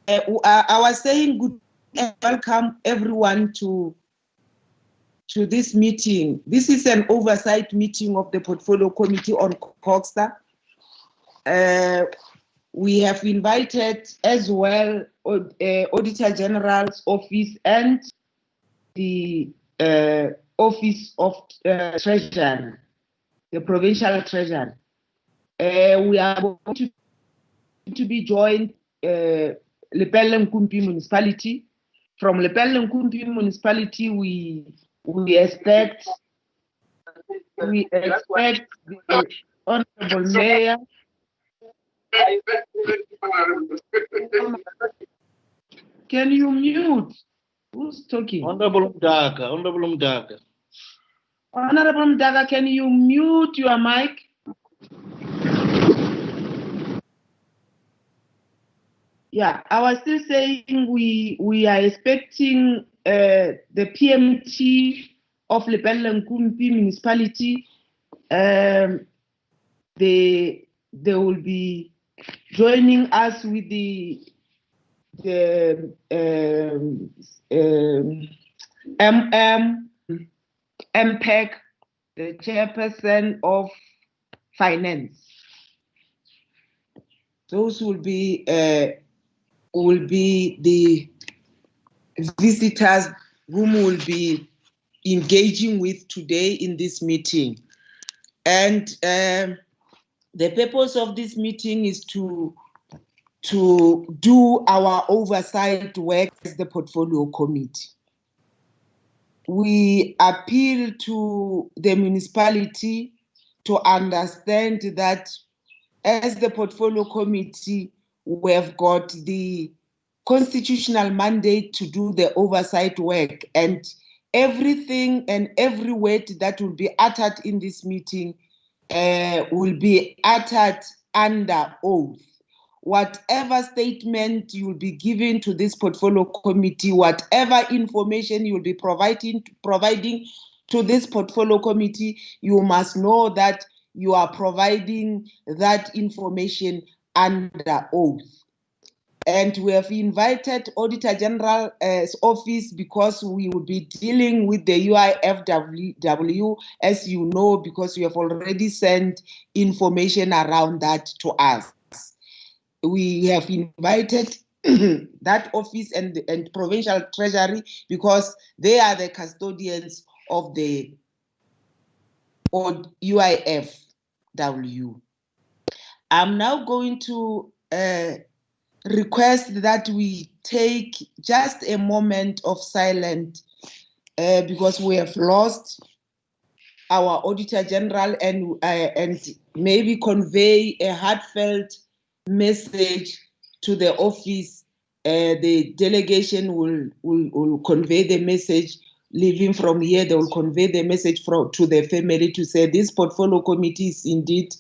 I was saying good and welcome everyone to this meeting. This is an oversight meeting of the Portfolio Committee on CoGHSTA. We have invited as well Auditor General's Office and the Office of Treasury, the Provincial Treasury. We are going to be joined Lepelle Nkumpi Municipality. From Lepelle Nkumpi Municipality, we expect the Honorable Mayor. Can you mute? Who's talking? Honorable Mdaka, Honorable Mdaka. Honorable Mdaka, can you mute your mic? Yeah, I was still saying we are expecting the PMT of Lepelle Nkumpi Municipality. They will be joining us with the MPEC, the chairperson of finance. Those will be the visitors whom we'll be engaging with today in this meeting. And the purpose of this meeting is to do our oversight work as the Portfolio Committee. We appeal to the municipality to understand that as the Portfolio Committee, we have got the constitutional mandate to do the oversight work, and everything and every word that will be uttered in this meeting will be uttered under oath. Whatever statement you will be giving to this Portfolio Committee, whatever information you will be providing to this Portfolio Committee, you must know that you are providing that information under oath. And we have invited Auditor General's Office because we will be dealing with the UIFW, as you know, because you have already sent information around that to us. We have invited that office and Provincial Treasury because they are the custodians of the UIFW. I'm now going to request that we take just a moment of silence because we have lost our Auditor General, and maybe convey a heartfelt message to the office. The delegation will convey the message. Leaving from here, they will convey the message to the family to say this Portfolio Committee is indeed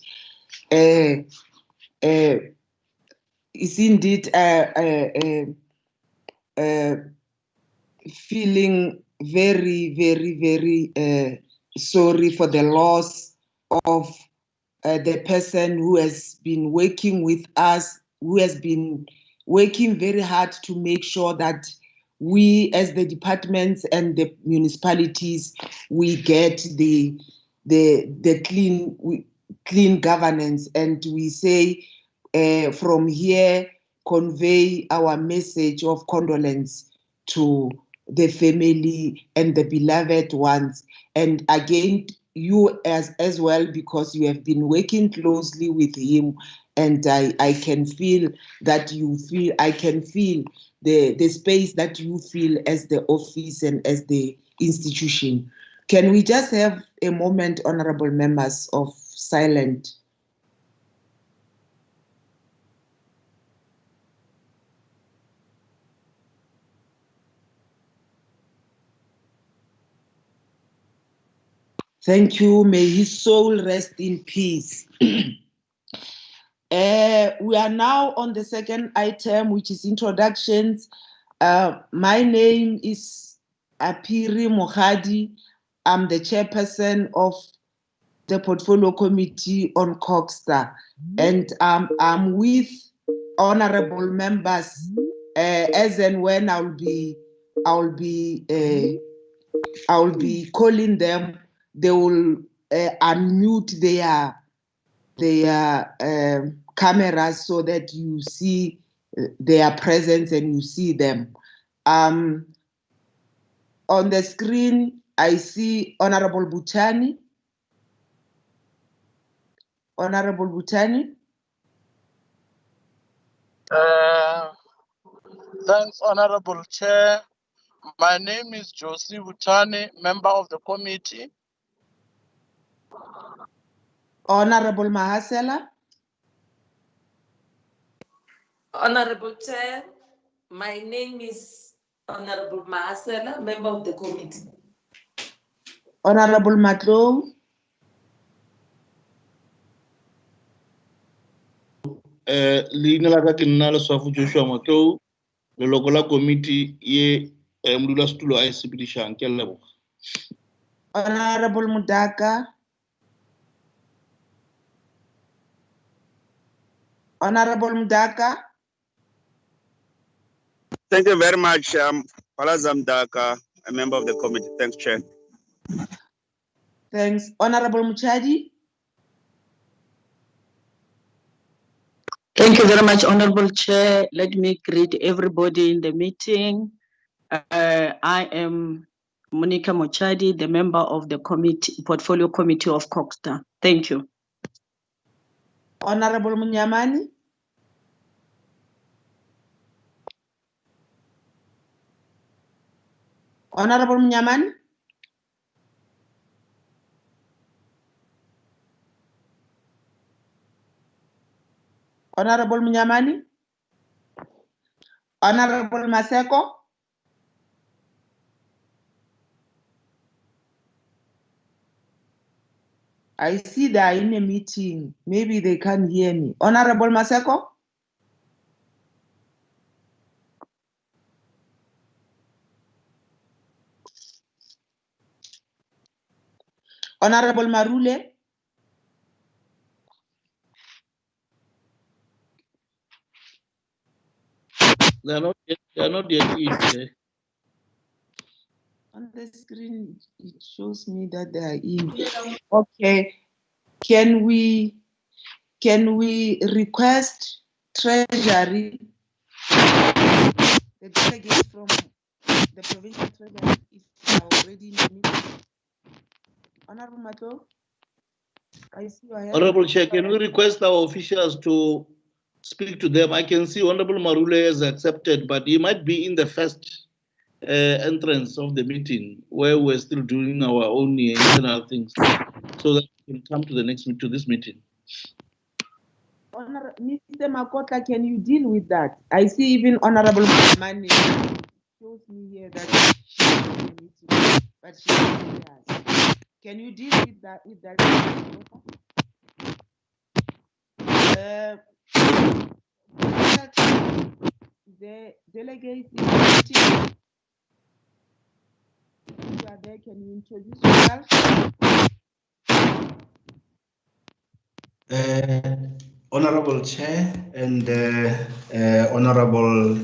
feeling very, very, very sorry for the loss of the person who has been working with us, who has been working very hard to make sure that we, as the departments and the municipalities, we get the clean governance. And we say from here, convey our message of condolence to the family and the beloved ones. And again, you as well, because you have been working closely with him, and I can feel that you feel, I can feel the space that you feel as the office and as the institution. Can we just have a moment, honorable members, of silence? Thank you. May his soul rest in peace. We are now on the second item, which is introductions. My name is Apiri Mohadi. I'm the chairperson of the Portfolio Committee on CoGHSTA, and I'm with honorable members as and when I'll be calling them, they will unmute their cameras so that you see their presence and you see them. On the screen, I see Honorable Butani. Honorable Butani. Thanks, Honorable Chair. My name is Josie Butani, member of the committee. Honorable Mahasela. Honorable Chair, my name is Honorable Mahasela, member of the committee. Honorable Matlow. Leina la ka ke nna Leswafo Joshua Matlou, leloko la committee ye modulasetulo a e sepedišang. Ke a leboga. Honorable Mudaka. Honorable Mudaka. Thank you very much, Palazam Daka, a member of the committee. Thanks, Chair. Thanks. Honorable Muchadi. Thank you very much, Honorable Chair. Let me greet everybody in the meeting. I am Monica Mochadi, the member of the Portfolio Committee of CoGHSTA. Thank you. Honorable Munyamani. Honorable Munyamani. Honorable Munyamani. Honorable Maseko. I see they are in a meeting. Maybe they can't hear me. Honorable Maseko. Honorable Marule. They are not yet in. On the screen, it shows me that they are in. Okay. Can we request Treasury, the delegates from the Provincial Treasury, if they are already in the meeting? Honorable Mato, I see your hand. Honorable Chair, can we request our officials to speak to them? I can see Honorable Marule has accepted, but he might be in the first entrance of the meeting where we're still doing our own internal things, so that we can come to the next to this meeting. Mr. Makota, can you deal with that? I see even Honorable Mani shows me here that she's in the meeting, but she doesn't hear us. Can you deal with that? The delegates in the meeting. If you are there, can you introduce yourself? Honorable Chair and honorable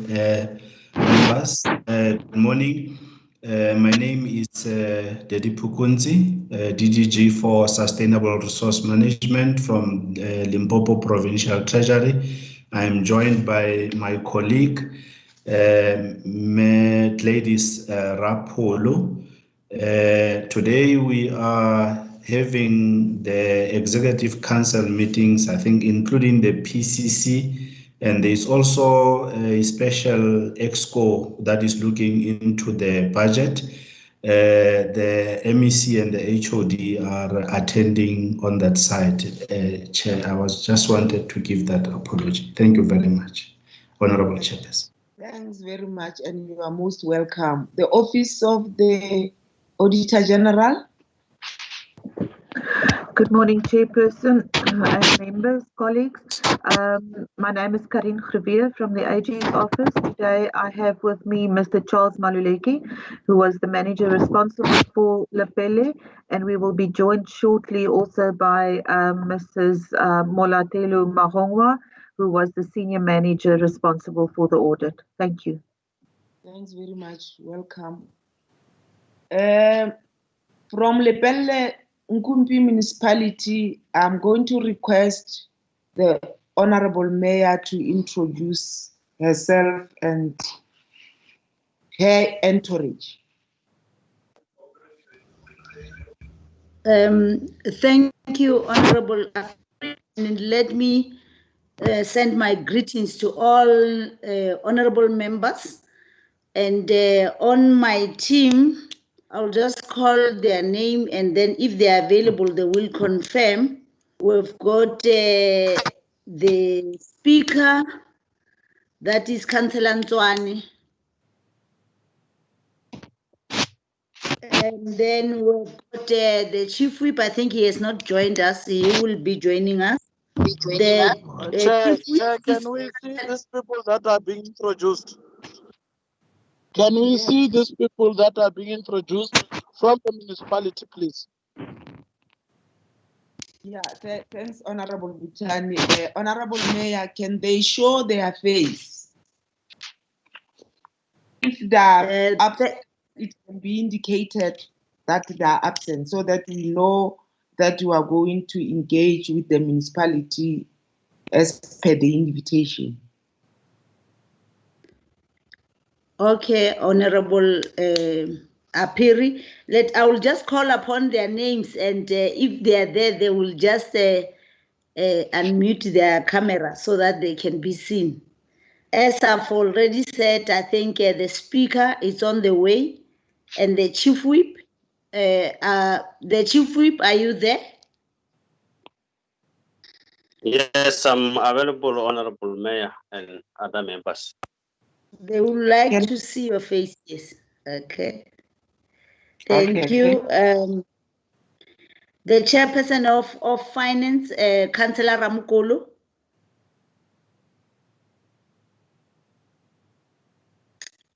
members, good morning. My name is Dedi Pukunzi, DDG for Sustainable Resource Management from Limpopo Provincial Treasury. I am joined by my colleague, Gladys Rapolo. Today we are having the Executive Council meetings, I think including the PCC, and there's also a special EXCO that is looking into the budget. The MEC and the HOD are attending on that side. Chair, I just wanted to give that apology. Thank you very much, Honorable Chairperson. Thanks very much, and you are most welcome. The Office of the Auditor General. Good morning, Chairperson and members, colleagues. My name is Karin Grevere from the AG's office. Today I have with me Mr. Charles Maluleki, who was the manager responsible for Lepelle, and we will be joined shortly also by Mrs. Molatelo Mahongwa, who was the senior manager responsible for the audit. Thank you. Thanks very much. Welcome. From Lepelle Nkumpi municipality, I'm going to request the Honorable Mayor to introduce herself and her entourage. Thank you, Honorable. And let me send my greetings to all honorable members. And on my team, I'll just call their name, and then if they are available, they will confirm. We've got the speaker, that is Councillor Ntwani. And then we've got the chief whip. I think he has not joined us. He will be joining us. Chair, can we see these people that are being introduced? Can we see these people that are being introduced from the municipality, please? Yeah, thanks, Honorable Butani. Honorable Mayor, can they show their face? If they are absent, it can be indicated that they are absent so that we know that you are going to engage with the municipality as per the invitation. Okay, Honorable Apiri, I will just call upon their names, and if they are there, they will just unmute their camera so that they can be seen. As I've already said, I think the speaker is on the way, and the chief whip. The chief whip, are you there? Yes, I'm available, Honorable Mayor and other members. They would like to see your face, yes. Okay. Thank you. The chairperson of finance, Councillor Ramukolo.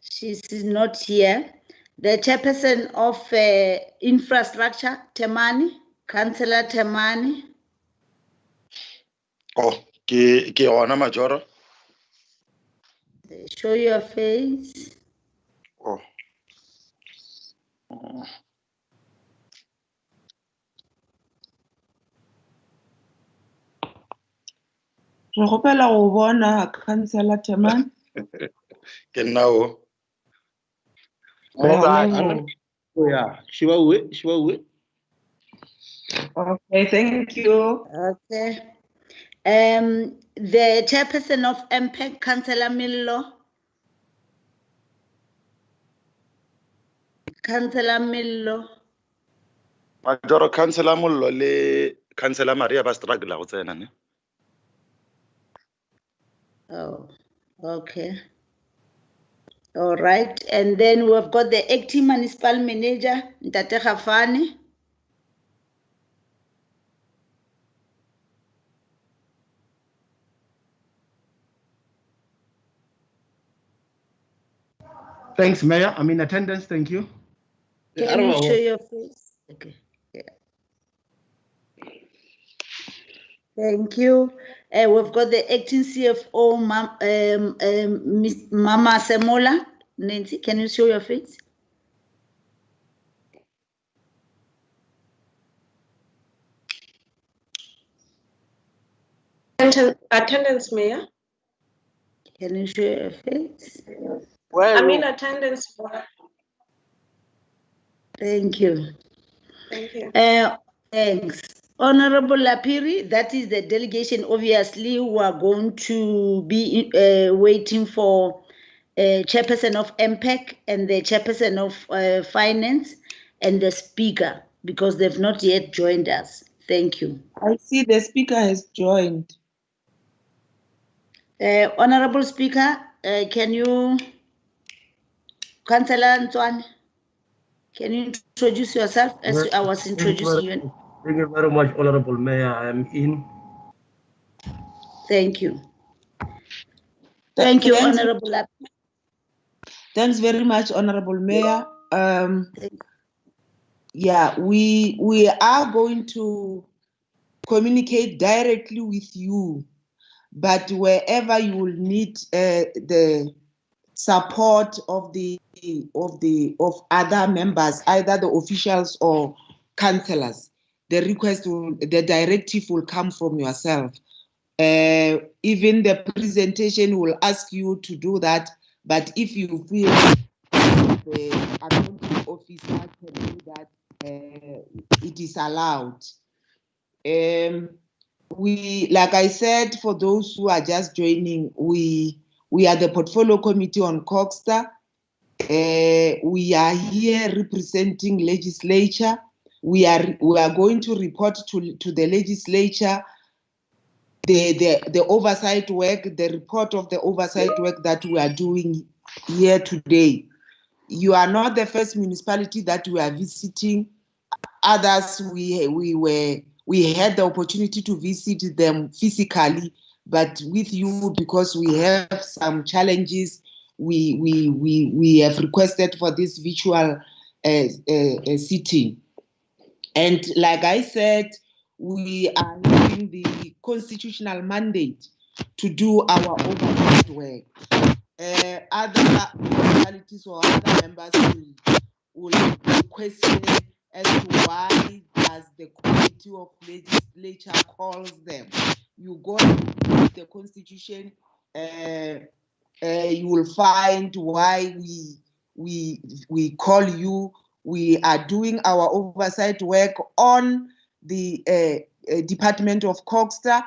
She's not here. The chairperson of infrastructure, Temani, Councillor Temani. Oh, ke ona Majoro. Show your face. Oh. Re gopela go bona Councillor Temani. Ke nna o. Yeah, Shiva. Okay, thank you. Okay. The chairperson of MPEC, Councillor Millo. Councillor Millo. Majoro Councillor Mollo le Councillor Maria ba struggle go tsena ne. Oh, okay. All right. And then we've got the acting municipal manager, Ntate Khafane. Thanks, Mayor. I'm in attendance. Thank you. Can you show your face? Okay. Yeah. Thank you. We've got the acting CFO, Miss Mama Semola. Nancy, can you show your face? Attendance, Mayor. Can you show your face? I'm in attendance. Thank you. Thank you. Thanks. Honorable Lapiri, that is the delegation, obviously, who are going to be waiting for chairperson of MPEC and the chairperson of finance and the speaker, because they've not yet joined us. Thank you. I see the speaker has joined. Honorable Speaker, can you, Councillor Ntwani, can you introduce yourself as I was introducing you? Thank you very much, Honorable Mayor. I am in. Thank you. Thank you, Honorable Lapiri. Thanks very much, Honorable Mayor. Yeah, we are going to communicate directly with you, but wherever you will need the support of other members, either the officials or councillors, the directive will come from yourself. Even the presentation will ask you to do that, but if you feel the accounting officer can do that, it is allowed. We, like I said, for those who are just joining, we are the Portfolio Committee on CoGHSTA. We are here representing legislature. We are going to report to the legislature the oversight work, the report of the oversight work that we are doing here today. You are not the first municipality that we are visiting. Others, we had the opportunity to visit them physically, but with you, because we have some challenges, we have requested for this virtual sitting. And like I said, we are having the constitutional mandate to do our oversight work. Other municipalities or other members will question as to why does the committee of legislature calls them. You go and read the constitution, you will find why we call you. We are doing our oversight work on the Department of CoGHSTA.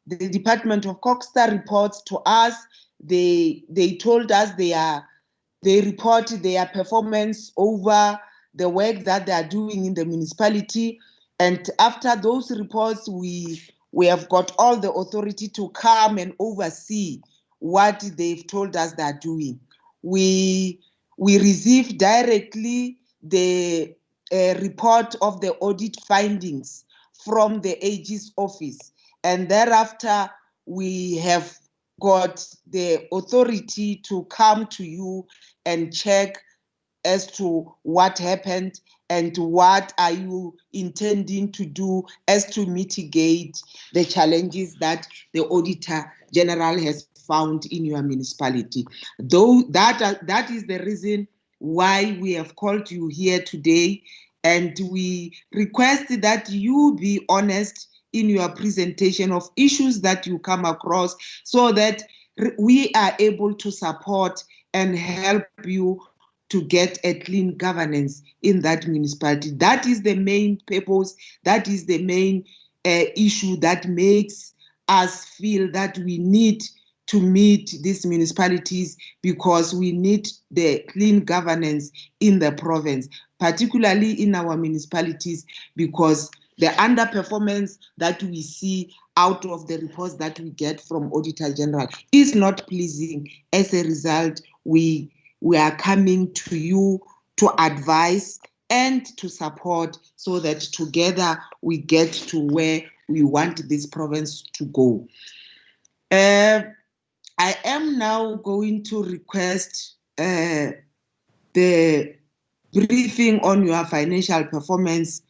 The Department of CoGHSTA reports to us. They told us they report their performance over the work that they are doing in the municipality. And after those reports, we have got all the authority to come and oversee what they've told us they're doing. We receive directly the report of the audit findings from the AG's office. And thereafter, we have got the authority to come to you and check as to what happened and what are you intending to do as to mitigate the challenges that the Auditor General has found in your municipality. Though that is the reason why we have called you here today, and we request that you be honest in your presentation of issues that you come across, so that we are able to support and help you to get a clean governance in that municipality. That is the main purpose. That is the main issue that makes us feel that we need to meet these municipalities, because we need the clean governance in the province, particularly in our municipalities, because the underperformance that we see out of the reports that we get from Auditor General is not pleasing. As a result, we are coming to you to advise and to support, so that together we get to where we want this province to go. I am now going to request the briefing on your financial performance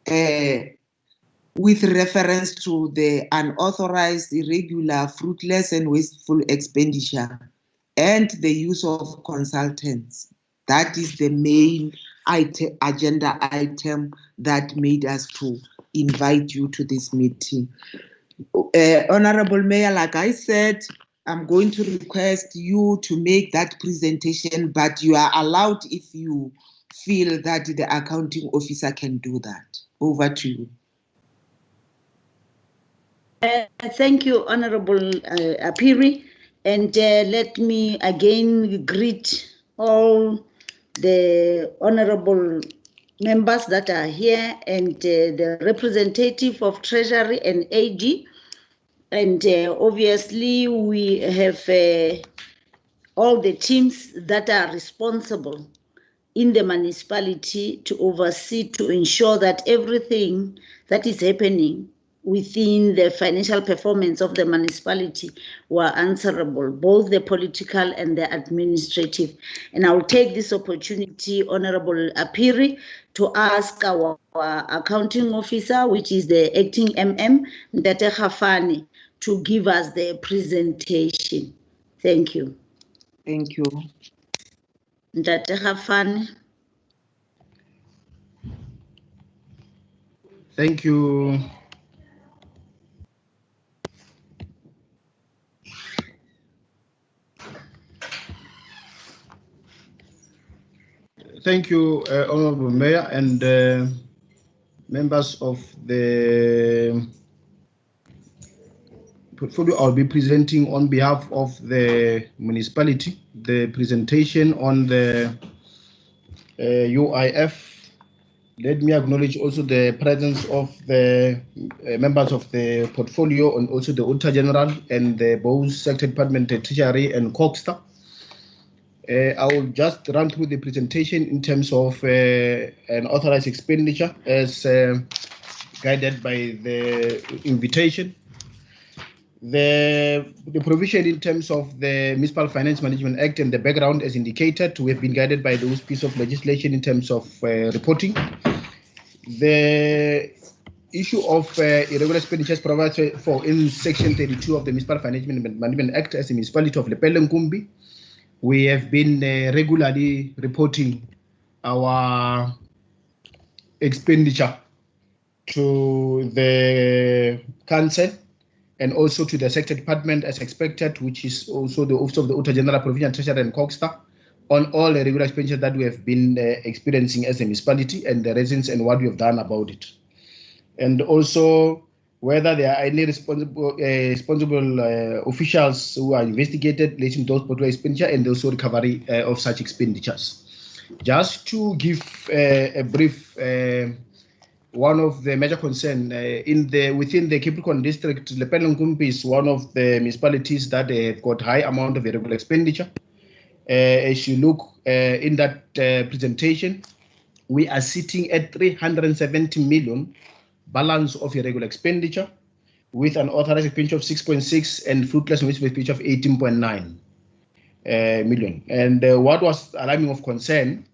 with reference to the unauthorized, irregular, fruitless, and wasteful expenditure and the use of consultants. That is the main agenda item that made us to invite you to this meeting. Honorable Mayor, like I said, I'm going to request you to make that presentation, but you are allowed if you feel that the accounting officer can do that. Over to you. Thank you, Honorable Apiri. And let me again greet all the honorable members that are here, and the representative of Treasury and AG. And obviously we have all the teams that are responsible in the municipality to oversee, to ensure that everything that is happening within the financial performance of the municipality were answerable, both the political and the administrative. And I will take this opportunity, Honorable Apiri, to ask our accounting officer, which is the acting MM, Ndate Khafani, to give us the presentation. Thank you. Thank you. Ntate Gafane. Thank you. Thank you, Honorable Mayor and members of the portfolio. I'll be presenting on behalf of the municipality the presentation on the UIF. Let me acknowledge also the presence of the members of the portfolio and also the Auditor General and the both Sector Department, the Treasury and CoGHSTA. I will just run through the presentation in terms of an authorized expenditure as guided by the invitation. The provision in terms of the Municipal Finance Management Act and the background as indicated, we have been guided by those pieces of legislation in terms of reporting. The issue of irregular expenditures provided for in Section 32 of the Municipal Finance Management Act as the municipality of Lepelle Nkumpi. We have been regularly reporting our expenditure to the council and also to the sector department as expected, which is also the Office of the Auditor General, Provincial Treasury and CoGHSTA, on all the regular expenditures that we have been experiencing as a municipality and the reasons and what we have done about it. And also whether there are any responsible officials who are investigated relating to those particular expenditure and also recovery of such expenditures. Just to give a brief, one of the major concern within the Capricorn district, Lepelle Nkumpi is one of the municipalities that have got high amount of irregular expenditure. As you look in that presentation, we are sitting at 370 million balance of irregular expenditure with an authorized expenditure of 6.6 and fruitless municipal expenditure of 18.9 million. And what was alarming of concern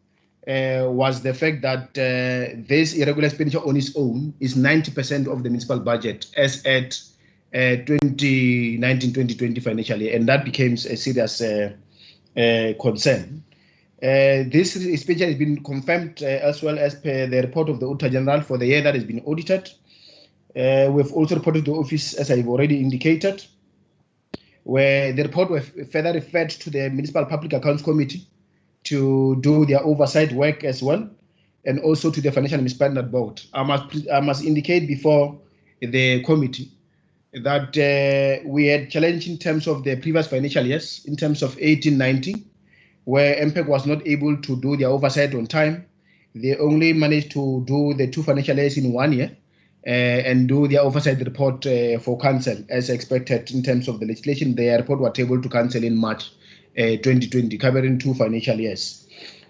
was the fact that this irregular expenditure on its own is 90% of the municipal budget as at 2019-2020 financial year, and that becomes a serious concern. This expenditure has been confirmed as well as per the report of the Auditor General for the year that has been audited. We've also reported to the office, as I've already indicated, where the report was further referred to the Municipal Public Accounts Committee to do their oversight work as well, and also to the Financial Misconduct Board. I must indicate before the committee that we had challenge in terms of the previous financial years, in terms of 18-19, where MPEC was not able to do their oversight on time. They only managed to do the 2 financial years in 1 year and do their oversight report for council as expected in terms of the legislation. Their report was tabled to council in March 2020, covering 2 financial years,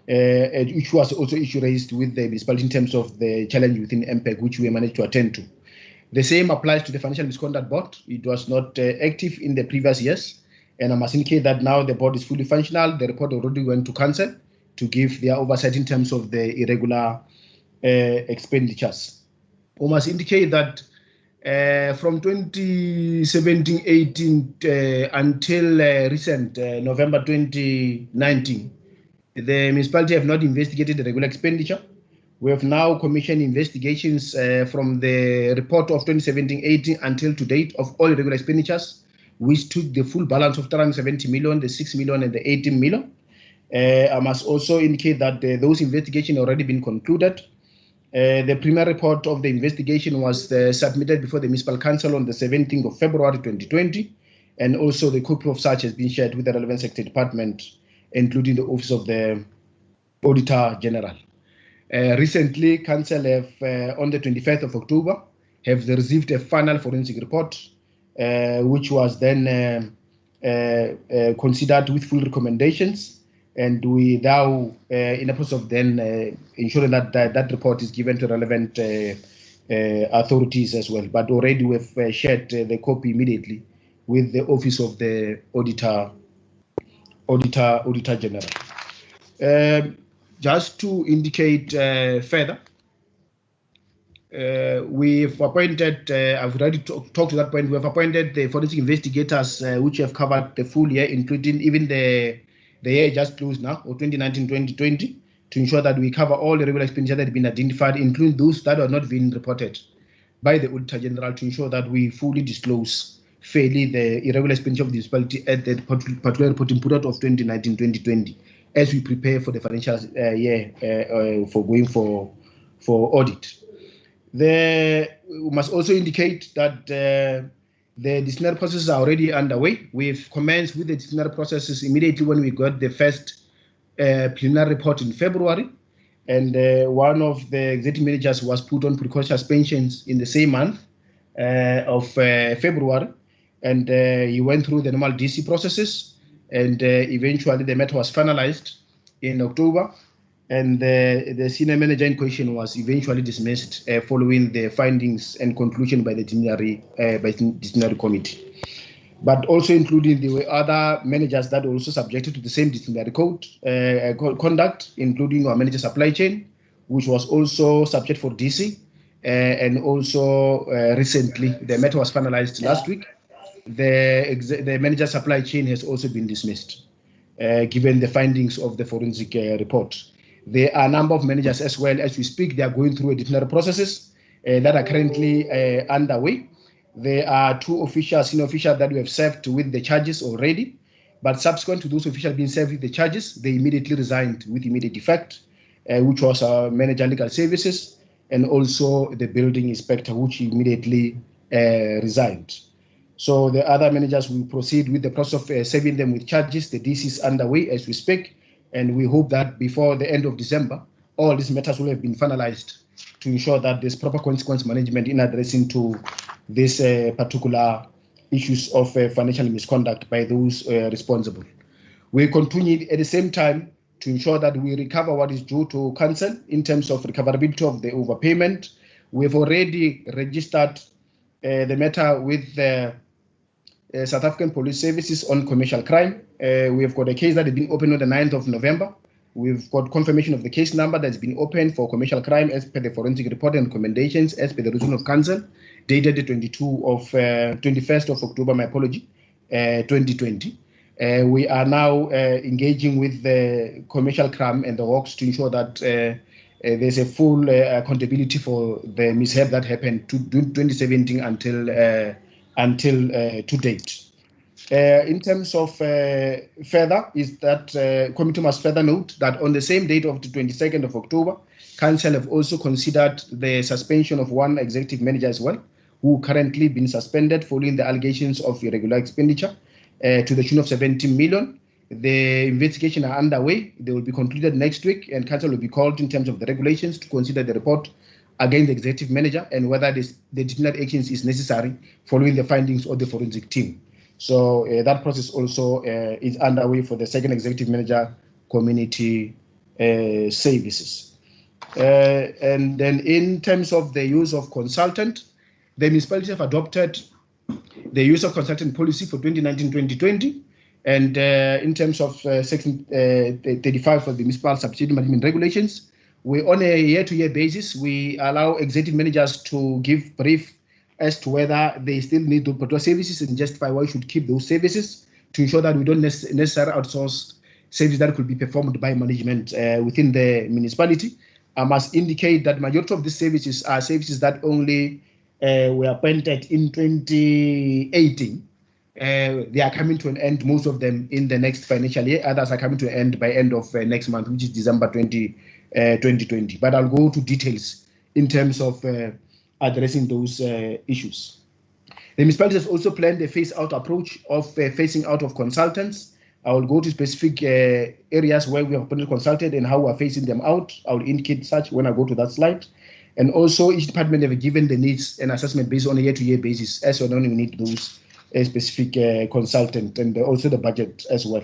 which was also issue raised with the municipality in terms of the challenge within MPEC, which we managed to attend to. The same applies to the Financial Misconduct Board. It was not active in the previous years. And I must indicate that now the board is fully functional. The report already went to council to give their oversight in terms of the irregular expenditures. I must indicate that from 2017-18 until recent November 2019, the municipality have not investigated the regular expenditure. We have now commissioned investigations from the report of 2017-18 until to date of all irregular expenditures, which took the full balance of 370 million, the 6 million, and the 18 million. I must also indicate that those investigations already been concluded. The primary report of the investigation was submitted before the Municipal Council on the 17th of February 2020, and also the copy of such has been shared with the relevant sector department, including the Office of the Auditor General. Recently, Council have, on the 25th of October, have received a final forensic report, which was then considered with full recommendations, and we now in the process of then ensuring that that report is given to relevant authorities as well. But already we've shared the copy immediately with the Office of the Auditor General. Just to indicate further, we've appointed, I've already talked to that point, we've appointed the forensic investigators which have covered the full year, including even the year just closed now, or 2019-2020, to ensure that we cover all the regular expenditure that have been identified, including those that are not being reported by the Auditor General, to ensure that we fully disclose fairly the irregular expenditure of the municipality at the particular reporting period of 2019-2020, as we prepare for the financial year for going for audit. We must also indicate that the disciplinary processes are already underway. We've commenced with the disciplinary processes immediately when we got the first preliminary report in February, and one of the executive managers was put on precautionary suspensions in the same month of February, and he went through the normal DC processes, and eventually the matter was finalized in October, and the senior manager in question was eventually dismissed following the findings and conclusion by the disciplinary committee. But also including the other managers that were also subjected to the same disciplinary code conduct, including our manager supply chain, which was also subject for DC, and also recently the matter was finalized last week. The manager supply chain has also been dismissed, given the findings of the forensic report. There are a number of managers as well as we speak. They are going through disciplinary processes that are currently underway. There are two senior officials that we have served with the charges already, but subsequent to those officials being served with the charges, they immediately resigned with immediate effect, which was our manager legal services, and also the building inspector, which immediately resigned. So the other managers will proceed with the process of serving them with charges. The DC is underway as we speak, and we hope that before the end of December, all these matters will have been finalized to ensure that there's proper consequence management in addressing to this particular issues of financial misconduct by those responsible. We continue at the same time to ensure that we recover what is due to council in terms of recoverability of the overpayment. We've already registered the matter with the South African Police Services on commercial crime. We have got a case that has been opened on the 9th of November. We've got confirmation of the case number that's been opened for commercial crime as per the forensic report and recommendations as per the resolution of council dated the 21st of October, 2020. We are now engaging with the commercial crime and the works to ensure that there's a full accountability for the mishap that happened to 2017 until to date. In terms of further, is that committee must further note that on the same date of the 22nd of October, council have also considered the suspension of one executive manager as well, who currently been suspended following the allegations of irregular expenditure to the tune of 17 million. The investigation are underway. They will be concluded next week, and council will be called in terms of the regulations to consider the report against the executive manager and whether the disciplinary actions is necessary following the findings of the forensic team. So that process also is underway for the second executive manager, community services. And then in terms of the use of consultant, the municipalities have adopted the use of consultant policy for 2019-2020. And in terms of section 35 of the municipal subsidy management regulations, we on a year-to-year basis, we allow executive managers to give brief as to whether they still need those particular services and justify why we should keep those services to ensure that we don't necessarily outsource services that could be performed by management within the municipality. I must indicate that majority of these services are services that only were appointed in 2018. They are coming to an end, most of them in the next financial year. Others are coming to an end by end of next month, which is December 2020. But I'll go to details in terms of addressing those issues. The municipalities have also planned a phase-out approach of phasing out of consultants. I will go to specific areas where we have appointed consultants and how we are phasing them out. I will indicate such when I go to that slide. And also each department have given the needs and assessment based on a year-to-year basis as well. We need those specific consultant and also the budget as well.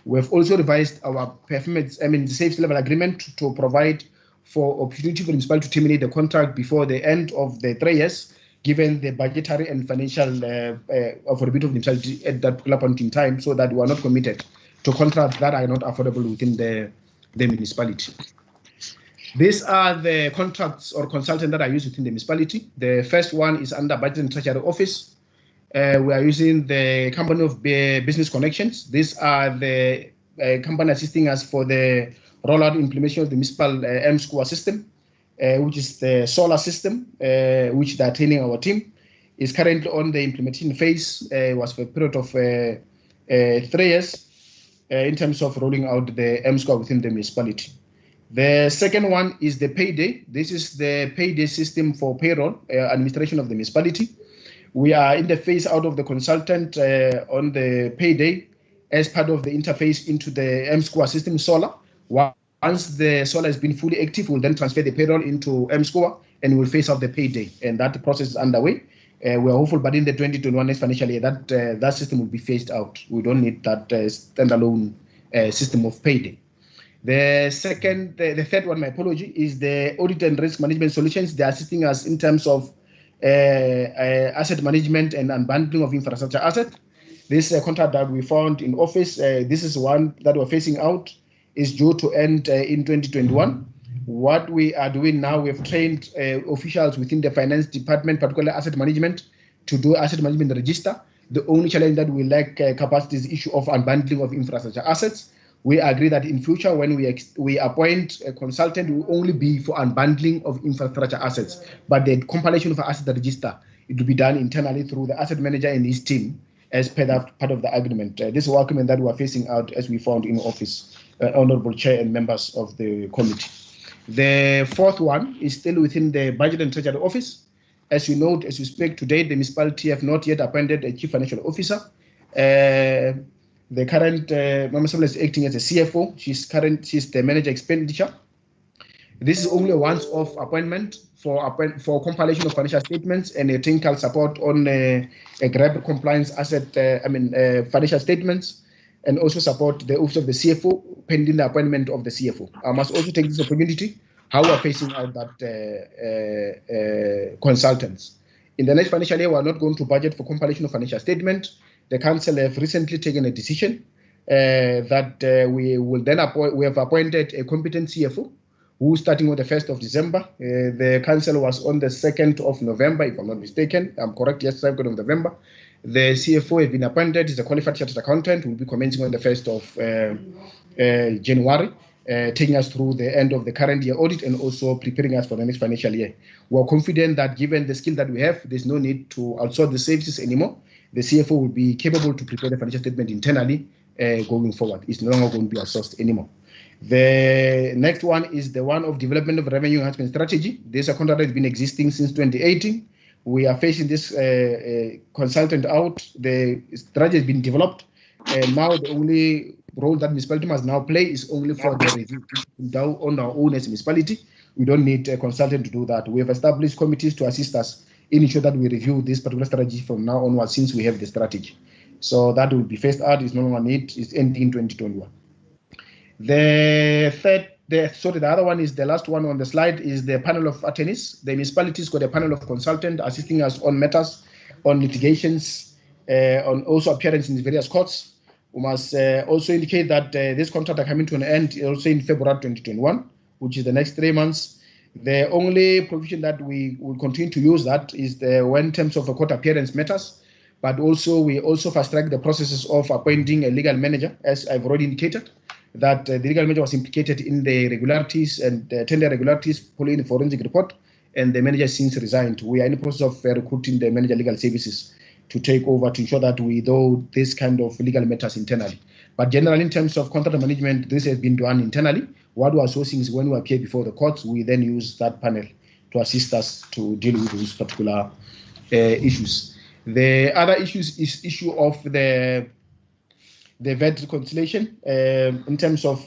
We have also revised our performance, the safety level agreement to provide for opportunity for the municipality to terminate the contract before the end of the 3 years, given the budgetary and financial affordability of the municipality at that particular point in time, so that we are not committed to contracts that are not affordable within the municipality. These are the contracts or consultants that are used within the municipality. The first one is under Budget and Treasury Office. We are using the company of Business Connections. These are the company assisting us for the rollout implementation of the municipal M-Square system, which is the solar system, which they are training our team. Is currently on the implementation phase, was for a period of 3 years in terms of rolling out the M-Square within the municipality. The second one is the payday. This is the payday system for payroll administration of the municipality. We are in the phase out of the consultant on the payday as part of the interface into the M-Square system Solar. Once the Solar has been fully active, we'll then transfer the payroll into M-Square and we'll phase out the payday. And that process is underway. We're hopeful, but in the 2021 next financial year, that system will be phased out. We don't need that standalone system of payday. The third one, my apology, is the audit and risk management solutions. They're assisting us in terms of asset management and unbundling of infrastructure asset. This contract that we found in office, this is one that we're phasing out, is due to end in 2021. What we are doing now, we've trained officials within the finance department, particularly asset management, to do asset management register. The only challenge that we lack capacity is the issue of unbundling of infrastructure assets. We agree that in future, when we appoint a consultant, it will only be for unbundling of infrastructure assets. But the compilation of asset register, it will be done internally through the asset manager and his team as part of the agreement. This is a argument that we are facing out as we found in office, Honorable Chair and members of the committee. The fourth one is still within the Budget and Treasury Office. As you note, as we speak today, the municipality have not yet appointed a Chief Financial Officer. The current Mama Samla is acting as a CFO. She's the manager expenditure. This is only a once-off appointment for compilation of financial statements and a technical support on a GRAB compliance financial statements, and also support the office of the CFO pending the appointment of the CFO. I must also take this opportunity how we're facing out that consultants. In the next financial year, we're not going to budget for compilation of financial statement. The council have recently taken a decision that we will then we have appointed a competent CFO who starting on the 1st of December. The council was on the 2nd of November, if I'm not mistaken. I'm correct, yes, 2nd of November. The CFO has been appointed, is a qualified chartered accountant, will be commencing on the 1st of January, taking us through the end of the current year audit and also preparing us for the next financial year. We're confident that given the skill that we have, there's no need to outsource the services anymore. The CFO will be capable to prepare the financial statement internally going forward. It's no longer going to be outsourced anymore. The next one is the one of development of revenue enhancement strategy. This contract has been existing since 2018. We are facing this consultant out. The strategy has been developed, and now the only role that municipality must now play is only for the review down on our own as a municipality. We don't need a consultant to do that. We have established committees to assist us in ensure that we review this particular strategy from now onwards since we have the strategy. So that will be phased out. It's no longer need. It's ending in 2021. The other one is the last one on the slide is the panel of attorneys. The municipalities got a panel of consultants assisting us on matters, on litigations, on also appearance in the various courts. We must also indicate that this contract are coming to an end also in February 2021, which is the next 3 months. The only provision that we will continue to use that is when in terms of court appearance matters, but also we also fast track the processes of appointing a legal manager, as I've already indicated, that the legal manager was implicated in the irregularities and tender irregularities following the forensic report, and the manager since resigned. We are in the process of recruiting the manager legal services to take over to ensure that we do this kind of legal matters internally. But generally, in terms of contract management, this has been done internally. What we are sourcing is when we appear before the courts, we then use that panel to assist us to deal with those particular issues. The other issues is issue of the VAT reconciliation. In terms of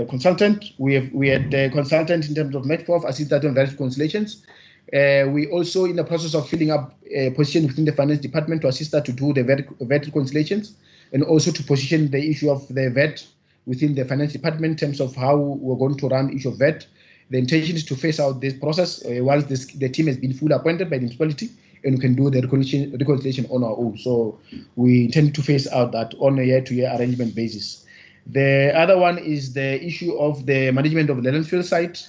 consultant, we had a consultant in terms of Metforth assist that on VAT reconciliations. We also in the process of filling up a position within the finance department to assist us to do the VAT reconciliations, and also to position the issue of the VAT within the finance department in terms of how we're going to run the issue of VAT. The intention is to phase out this process once the team has been fully appointed by the municipality, and we can do the reconciliation on our own. So we intend to phase out that on a year-to-year arrangement basis. The other one is the issue of the management of the landfill site.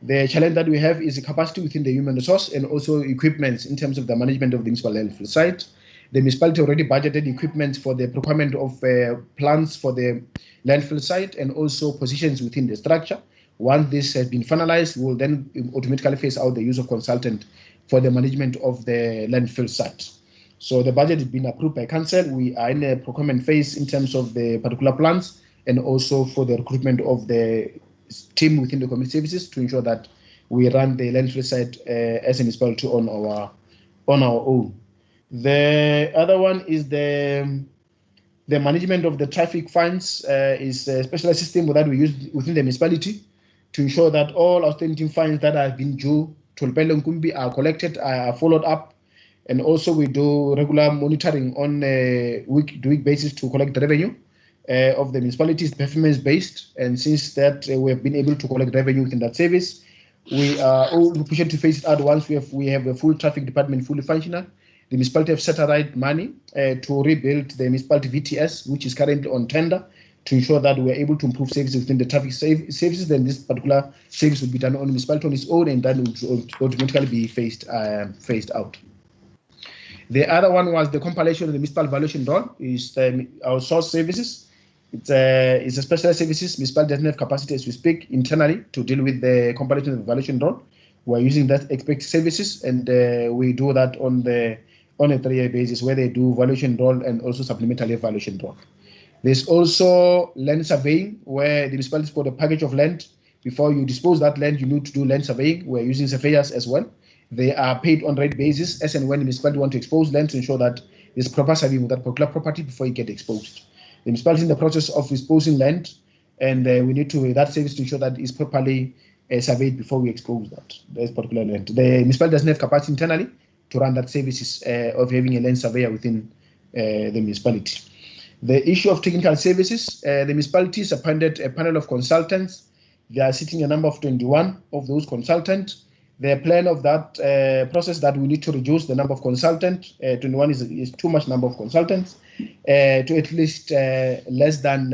The challenge that we have is the capacity within the human resource and also equipment in terms of the management of the municipal landfill site. The municipality already budgeted equipment for the procurement of plants for the landfill site and also positions within the structure. Once this has been finalized, we will then automatically phase out the use of consultant for the management of the landfill site. So the budget has been approved by council. We are in a procurement phase in terms of the particular plans and also for the recruitment of the team within the community services to ensure that we run the landfill site as a municipality on our own. The other one is the management of the traffic fines is a special system that we use within the municipality to ensure that all outstanding fines that have been due to Lepelle Nkumpi are collected, are followed up, and also we do regular monitoring on a week-to-week basis to collect the revenue of the municipalities, performance-based, and since that we have been able to collect revenue within that service, we are all pushing to phase it out once we have a full traffic department fully functional. The municipality have set aside money to rebuild the municipality VTS, which is currently on tender, to ensure that we are able to improve services within the traffic services. Then this particular service will be done on the municipality on its own, and then it will automatically be phased out. The other one was the compilation of the municipal valuation roll, is our source services. It's a special services. Municipality doesn't have capacity as we speak internally to deal with the compilation of the valuation roll. We're using that expected services, and we do that on a 3-year basis where they do valuation roll and also supplementary valuation roll. There's also land surveying where the municipalities for the package of land, before you dispose that land, you need to do land surveying. We're using surveyors as well. They are paid on rate basis as and when the municipality want to expose land to ensure that there's proper surveying with that particular property before it get exposed. The municipality is in the process of disposing land, and we need to that service to ensure that it's properly surveyed before we expose that particular land. The municipality doesn't have capacity internally to run that services of having a land surveyor within the municipality. The issue of technical services, the municipalities appointed a panel of consultants. They are sitting a number of 21 of those consultants. The plan of that process that we need to reduce the number of consultants. 21 is too much number of consultants to at least less than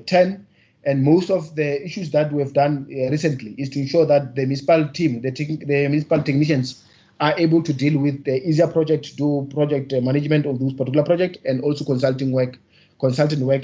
10. And most of the issues that we have done recently is to ensure that the municipal team, the municipal technicians, are able to deal with the easier project, do project management of those particular projects, and also consultant work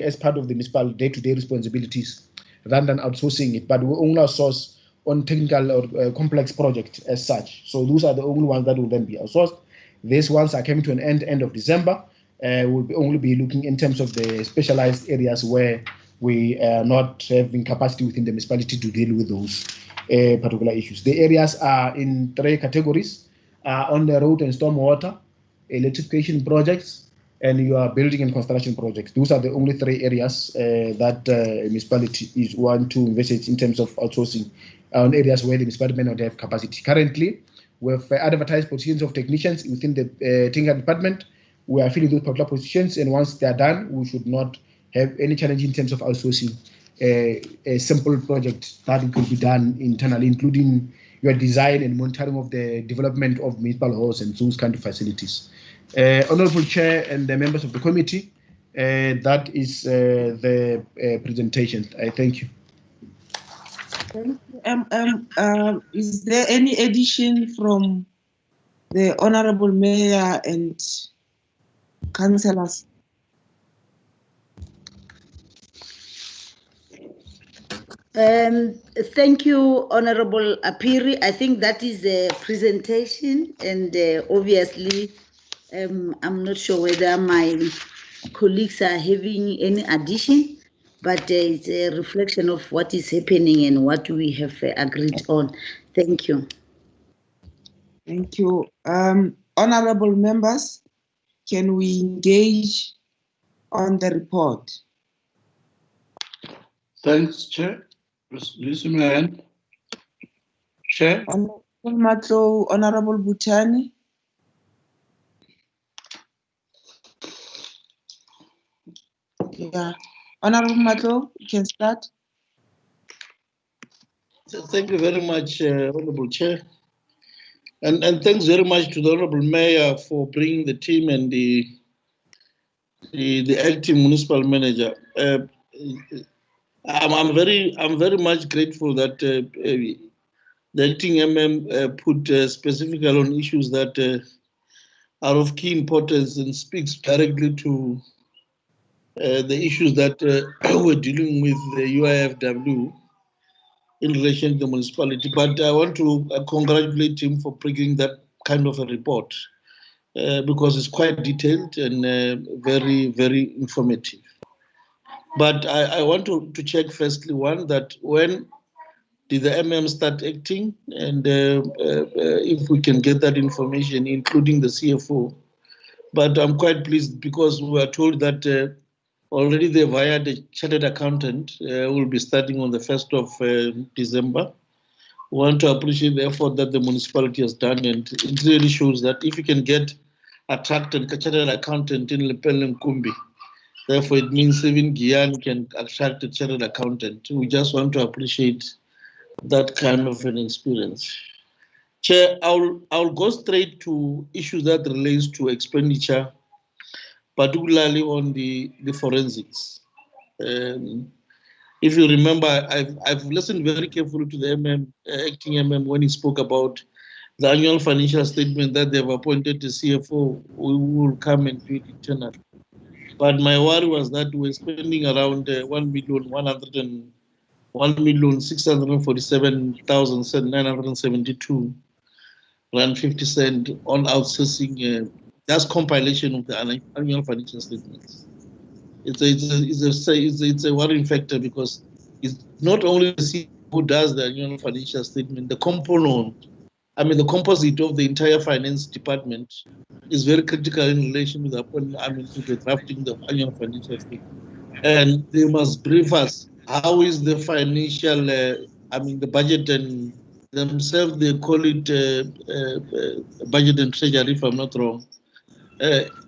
as part of the municipal day-to-day responsibilities, rather than outsourcing it. But we only outsource on technical or complex projects as such. So those are the only ones that will then be outsourced. These ones are coming to an end of December. We'll only be looking in terms of the specialized areas where we are not having capacity within the municipality to deal with those particular issues. The areas are in 3 categories. On the road and stormwater, electrification projects, and your building and construction projects. Those are the only 3 areas that municipality is want to invest in terms of outsourcing on areas where the municipality may not have capacity. Currently, we have advertised positions of technicians within the technical department. We are filling those particular positions, and once they are done, we should not have any challenge in terms of outsourcing a simple project that could be done internally, including your design and monitoring of the development of municipal halls and those kind of facilities. Honorable Chair and the members of the committee, that is the presentation. I thank you. Is there any addition from the Honorable Mayor and councillors? Thank you, Honorable Apiri. I think that is a presentation, and obviously, I'm not sure whether my colleagues are having any addition, but it's a reflection of what is happening and what we have agreed on. Thank you. Thank you. Honorable members, can we engage on the report? Thanks, Chair. Raise my hand. Chair. Honorable Matlo, Honorable Butani. Yeah. Honorable Matlo, you can start. Thank you very much, Honorable Chair. And thanks very much to the Honorable Mayor for bringing the team and the acting municipal manager. I'm very much grateful that The acting put specifically on issues that are of key importance and speaks directly to the issues that we're dealing with the UIFW in relation to the municipality. But I want to congratulate him for bringing that kind of a report because it's quite detailed and very, very informative. But I want to check firstly, one, that when did the start acting, and if we can get that information, including the CFO. But I'm quite pleased because we are told that already they've hired a chartered accountant who will be starting on the 1st of December. We want to appreciate the effort that the municipality has done, and it really shows that if you can attract a chartered accountant in Lepelle Nkumpi, therefore it means even Guyana can attract a chartered accountant. We just want to appreciate that kind of an experience. Chair, I'll go straight to issues that relates to expenditure, particularly on the forensics. If you remember, I've listened very carefully to the acting when he spoke about the annual financial statement that they've appointed the CFO who will come and do it internally. But my worry was that we're spending around 1,647,972 rand 50 cent on outsourcing. That's compilation of the annual financial statements. It's a worrying factor because it's not only the CEO who does the annual financial statement, the component, the composite of the entire finance department is very critical in relation to the drafting the annual financial statement. And they must brief us how is the financial, the budget, and themselves they call it budget and treasury, if I'm not wrong.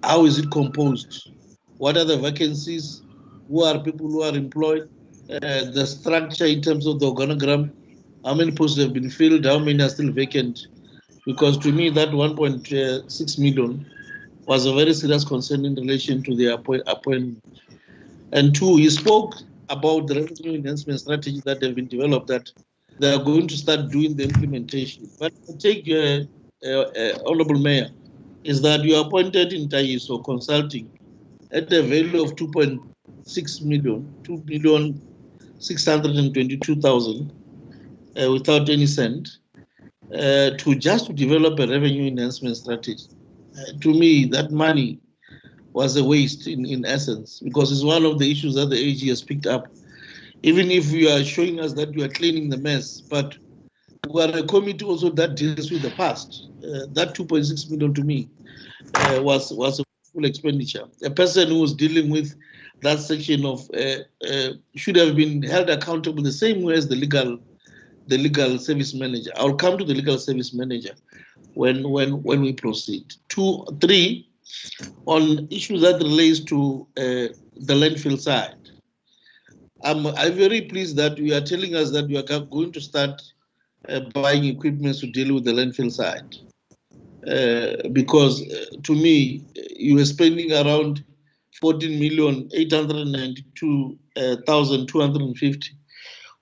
How is it composed? What are the vacancies? Who are people who are employed? The structure in terms of the organogram, how many posts have been filled, how many are still vacant? Because to me, that 1.6 million was a very serious concern in relation to the appointment. And two, he spoke about the revenue enhancement strategy that have been developed, that they are going to start doing the implementation. But I take Honorable Mayor, is that you are appointed in Taiso Consulting at a value of 2.6 million, 2,622,000 without any cent to develop a revenue enhancement strategy. To me, that money was a waste in essence, because it's one of the issues that the AG has picked up. Even if you are showing us that you are cleaning the mess, but we are a committee also that deals with the past. That 2.6 million to me was a full expenditure. A person who was dealing with that section of should have been held accountable the same way as the legal service manager. I'll come to the legal service manager when we proceed. 2, 3, on issues that relates to the landfill side. I'm very pleased that you are telling us that you are going to start buying equipment to deal with the landfill side. Because to me, you are spending around 14,892,250,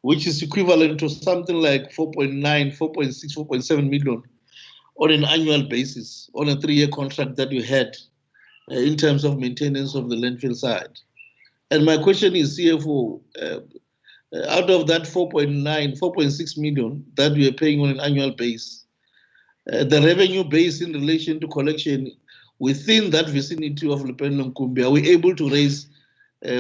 which is equivalent to something like 4.9, 4.6, 4.7 million on an annual basis on a 3-year contract that you had in terms of maintenance of the landfill side. And my question is, CFO, out of that 4.6 million that we are paying on an annual basis, the revenue base in relation to collection within that vicinity of Lepelle Nkumpi, are we able to raise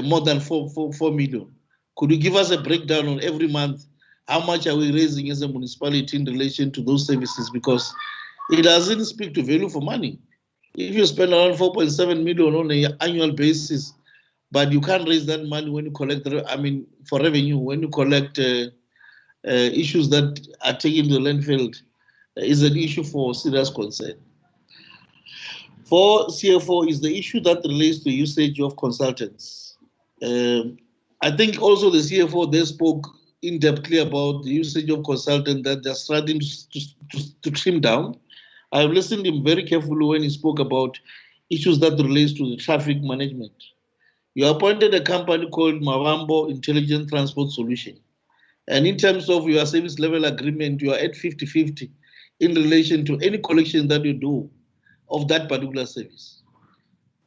more than 4 million? Could you give us a breakdown on every month? How much are we raising as a municipality in relation to those services? Because it doesn't speak to value for money. If you spend around 4.7 million on an annual basis, but you can't raise that money when you collect, for revenue, when you collect issues that are taken to the landfill, is an issue for serious concern. For CFO is the issue that relates to usage of consultants. I think also the CFO, they spoke in-depthly about the usage of consultants that they're starting to trim down. I've listened to him very carefully when he spoke about issues that relates to the traffic management. You appointed a company called Mavambo Intelligent Transport Solution. And in terms of your service level agreement, you are at 50-50 in relation to any collection that you do of that particular service.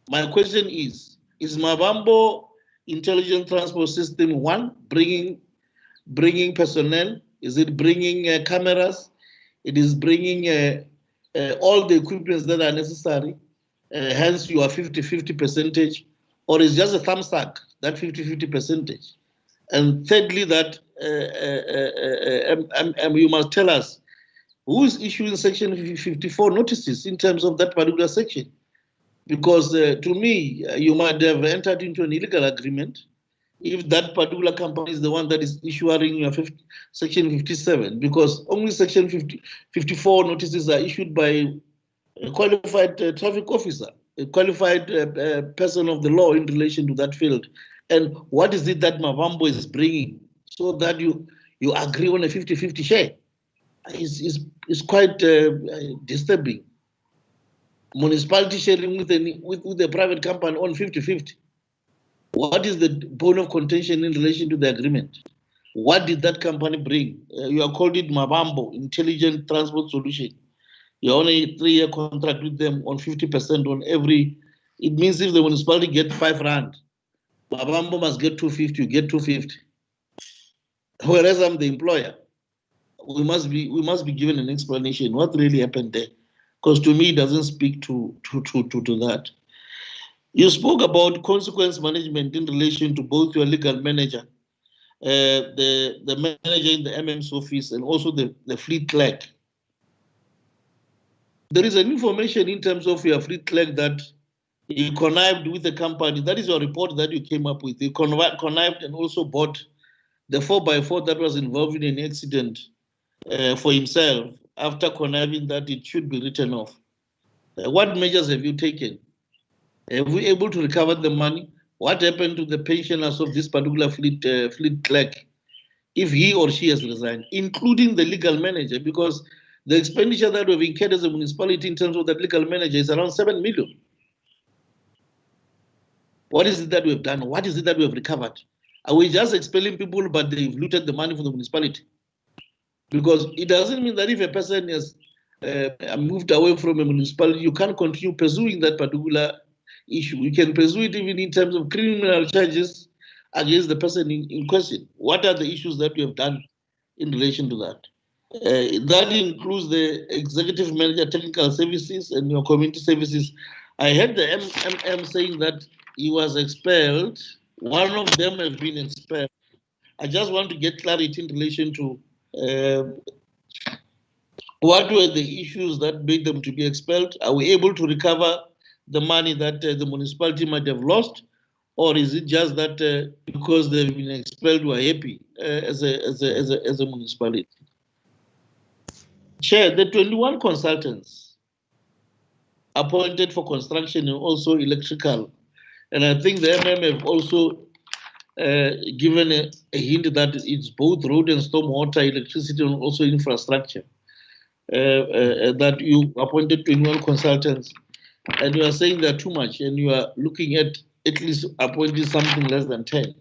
My question is Mavambo Intelligent Transport System one bringing personnel? Is it bringing cameras? It is bringing all the equipment that are necessary, hence you are 50-50 percentage, or is just a thumbsuck, that 50-50 percentage? And thirdly, that you must tell us who is issuing Section 54 notices in terms of that particular section. Because to me, you might have entered into an illegal agreement if that particular company is the one that is issuing your Section 57, because only Section 54 notices are issued by a qualified traffic officer, a qualified person of the law in relation to that field. And what is it that Mavambo is bringing so that you agree on a 50-50 share? Is quite disturbing. Municipality sharing with a private company on 50-50. What is the bone of contention in relation to the agreement? What did that company bring? You are called it Mavambo, Intelligent Transport Solution. You're on a 3-year contract with them on 50% on every. It means if the municipality get 5 rand, Mavambo must get 250, you get 250. Whereas I'm the employer. We must be given an explanation what really happened there, because to me it doesn't speak to that. You spoke about consequence management in relation to both your legal manager, the manager in the MM's office, and also the fleet clerk. There is an information in terms of your fleet clerk that you connived with the company. That is your report that you came up with. You connived and also bought the 4x4 that was involved in an accident for himself after conniving that it should be written off. What measures have you taken? Have we able to recover the money? What happened to the pensioners of this particular fleet clerk if he or she has resigned, including the legal manager? Because the expenditure that we've incurred as a municipality in terms of that legal manager is around 7 million. What is it that we've done? What is it that we have recovered? Are we just expelling people, but they've looted the money from the municipality? Because it doesn't mean that if a person has moved away from a municipality, you can't continue pursuing that particular issue. You can pursue it even in terms of criminal charges against the person in question. What are the issues that we have done in relation to that? That includes the executive manager, technical services, and your community services. I heard the MM saying that he was expelled. One of them has been expelled. I just want to get clarity in relation to what were the issues that made them to be expelled? Are we able to recover the money that the municipality might have lost? Or is it just that because they've been expelled, we're happy as a municipality? Chair, the 21 consultants appointed for construction and also electrical, and I think the MM have also given a hint that it's both road and stormwater, electricity, and also infrastructure. That you appointed 21 consultants, and you are saying they're too much, and you are looking at least appointing something less than 10.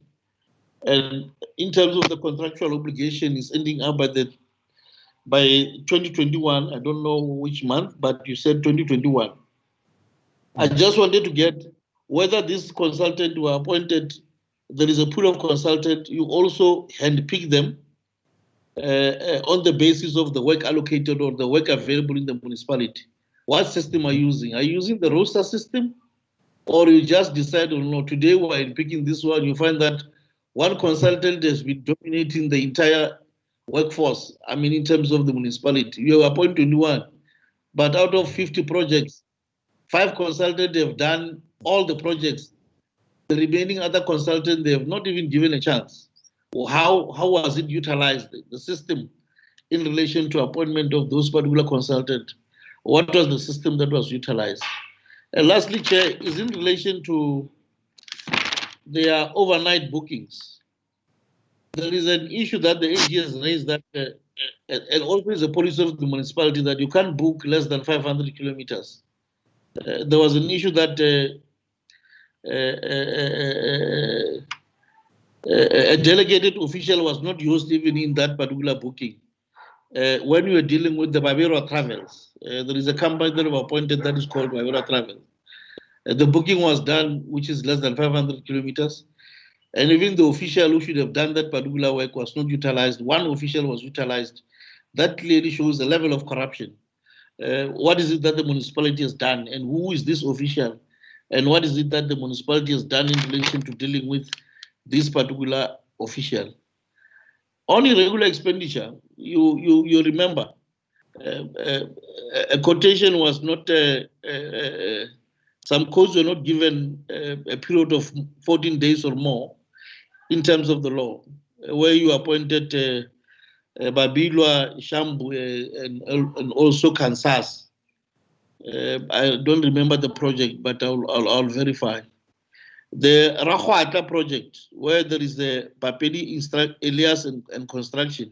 And in terms of the contractual obligation, is ending up by 2021. I don't know which month, but you said 2021. I just wanted to get whether this consultant were appointed. There is a pool of consultants. You also handpick them on the basis of the work allocated or the work available in the municipality. What system are you using? Are you using the roster system? Or you just decide, oh no, today we're picking this one, you find that one consultant has been dominating the entire workforce, I mean, in terms of the municipality. You have appointed 21, but out of 50 projects, 5 consultants have done all the projects. The remaining other consultants, they have not even given a chance. How was it utilized, the system, in relation to appointment of those particular consultants? What was the system that was utilized? And lastly, Chair, is in relation to their overnight bookings. There is an issue that the AG has raised that, and also is a policy of the municipality, that you can't book less than 500 kilometers. There was an issue that A delegated official was not used even in that particular booking. When we were dealing with the Barbera Travels, there is a company that we appointed that is called Barbera Travel. The booking was done, which is less than 500 kilometers. And even the official who should have done that particular work was not utilized. One official was utilized. That clearly shows the level of corruption. What is it that the municipality has done, and who is this official, and what is it that the municipality has done in relation to dealing with this particular official? On irregular expenditure, you remember a quotation was not, some codes were not given a period of 14 days or more in terms of the law, where you appointed Babilwa, Shambu, and also Kansas. I don't remember the project, but I'll verify. The Rakhwata project, where there is the Papedi Elias and construction,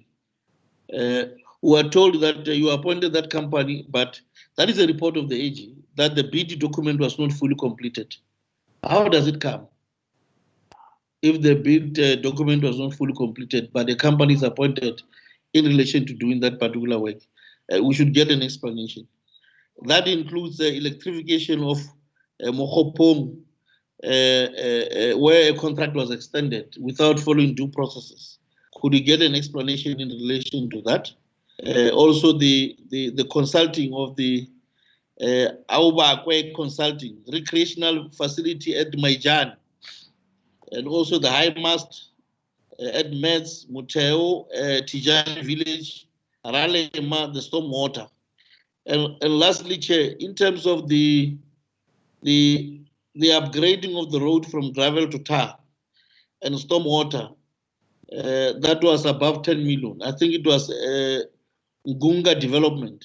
who are told that you appointed that company, but that is a report of the AG, that the BD document was not fully completed. How does it come? If the bid document was not fully completed, but the company is appointed in relation to doing that particular work, we should get an explanation. That includes the electrification of Mokopong, where a contract was extended without following due processes. Could we get an explanation in relation to that? Also, the consulting of the Auba Akwe Consulting, recreational facility at Maijan, and also the high mast at Meds, Muteo, Tijani Village, Ralema, the storm water. And lastly, Chair, in terms of the upgrading of the road from gravel to tar and storm water, that was above 10 million. I think it was Ngunga development.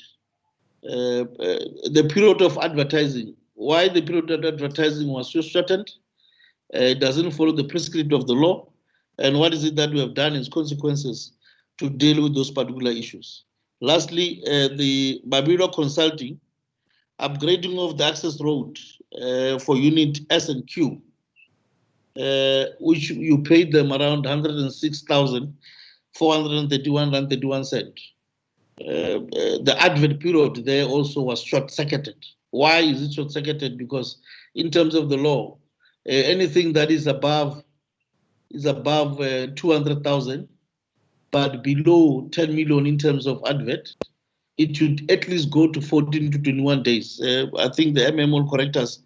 The period of advertising, why the period of advertising was so shortened, it doesn't follow the prescript of the law, and what is it that we have done as consequences to deal with those particular issues. Lastly, the Barbera Consulting, upgrading of the access road for unit S and Q, which you paid them around 106,431 and 31 cents. The advert period there also was short-circuited. Why is it short-circuited? Because in terms of the law, anything that is above 200,000, but below 10 million in terms of advert, it should at least go to 14 to 21 days. I think the MM will correct us